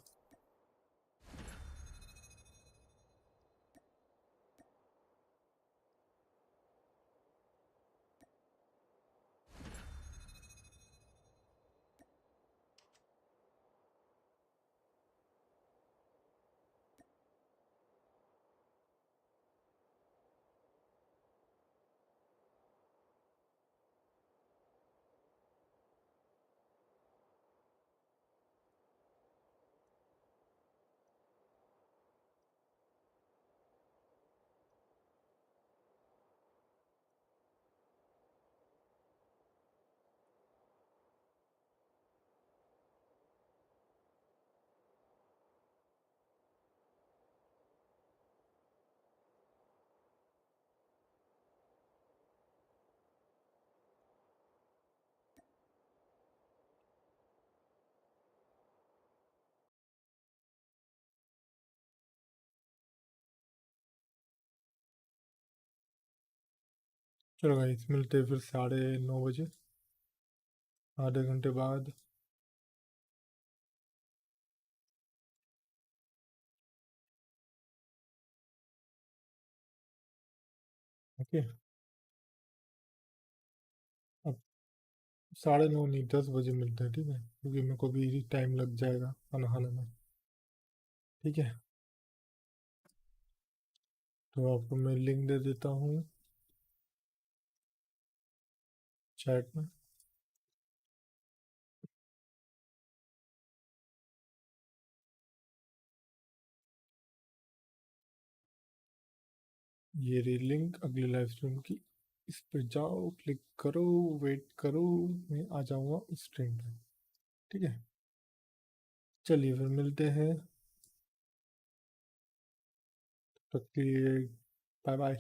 चलो गाइस, मिलते हैं फिर 9:30 बजे, आधे घंटे बाद। ओके, अब 9:30 नहीं, 10 बजे मिलते हैं, ठीक है, क्योंकि मेरे को भी टाइम लग जाएगा खाना खाने में। ठीक है, तो आपको मैं लिंक दे देता हूँ चैट में। ये रही लिंक अगली लाइव स्ट्रीम की, इस पे जाओ, क्लिक करो, वेट करो, मैं आ जाऊंगा स्ट्रीम पे। ठीक है, चलिए फिर मिलते हैं, तब तक के लिए बाय बाय।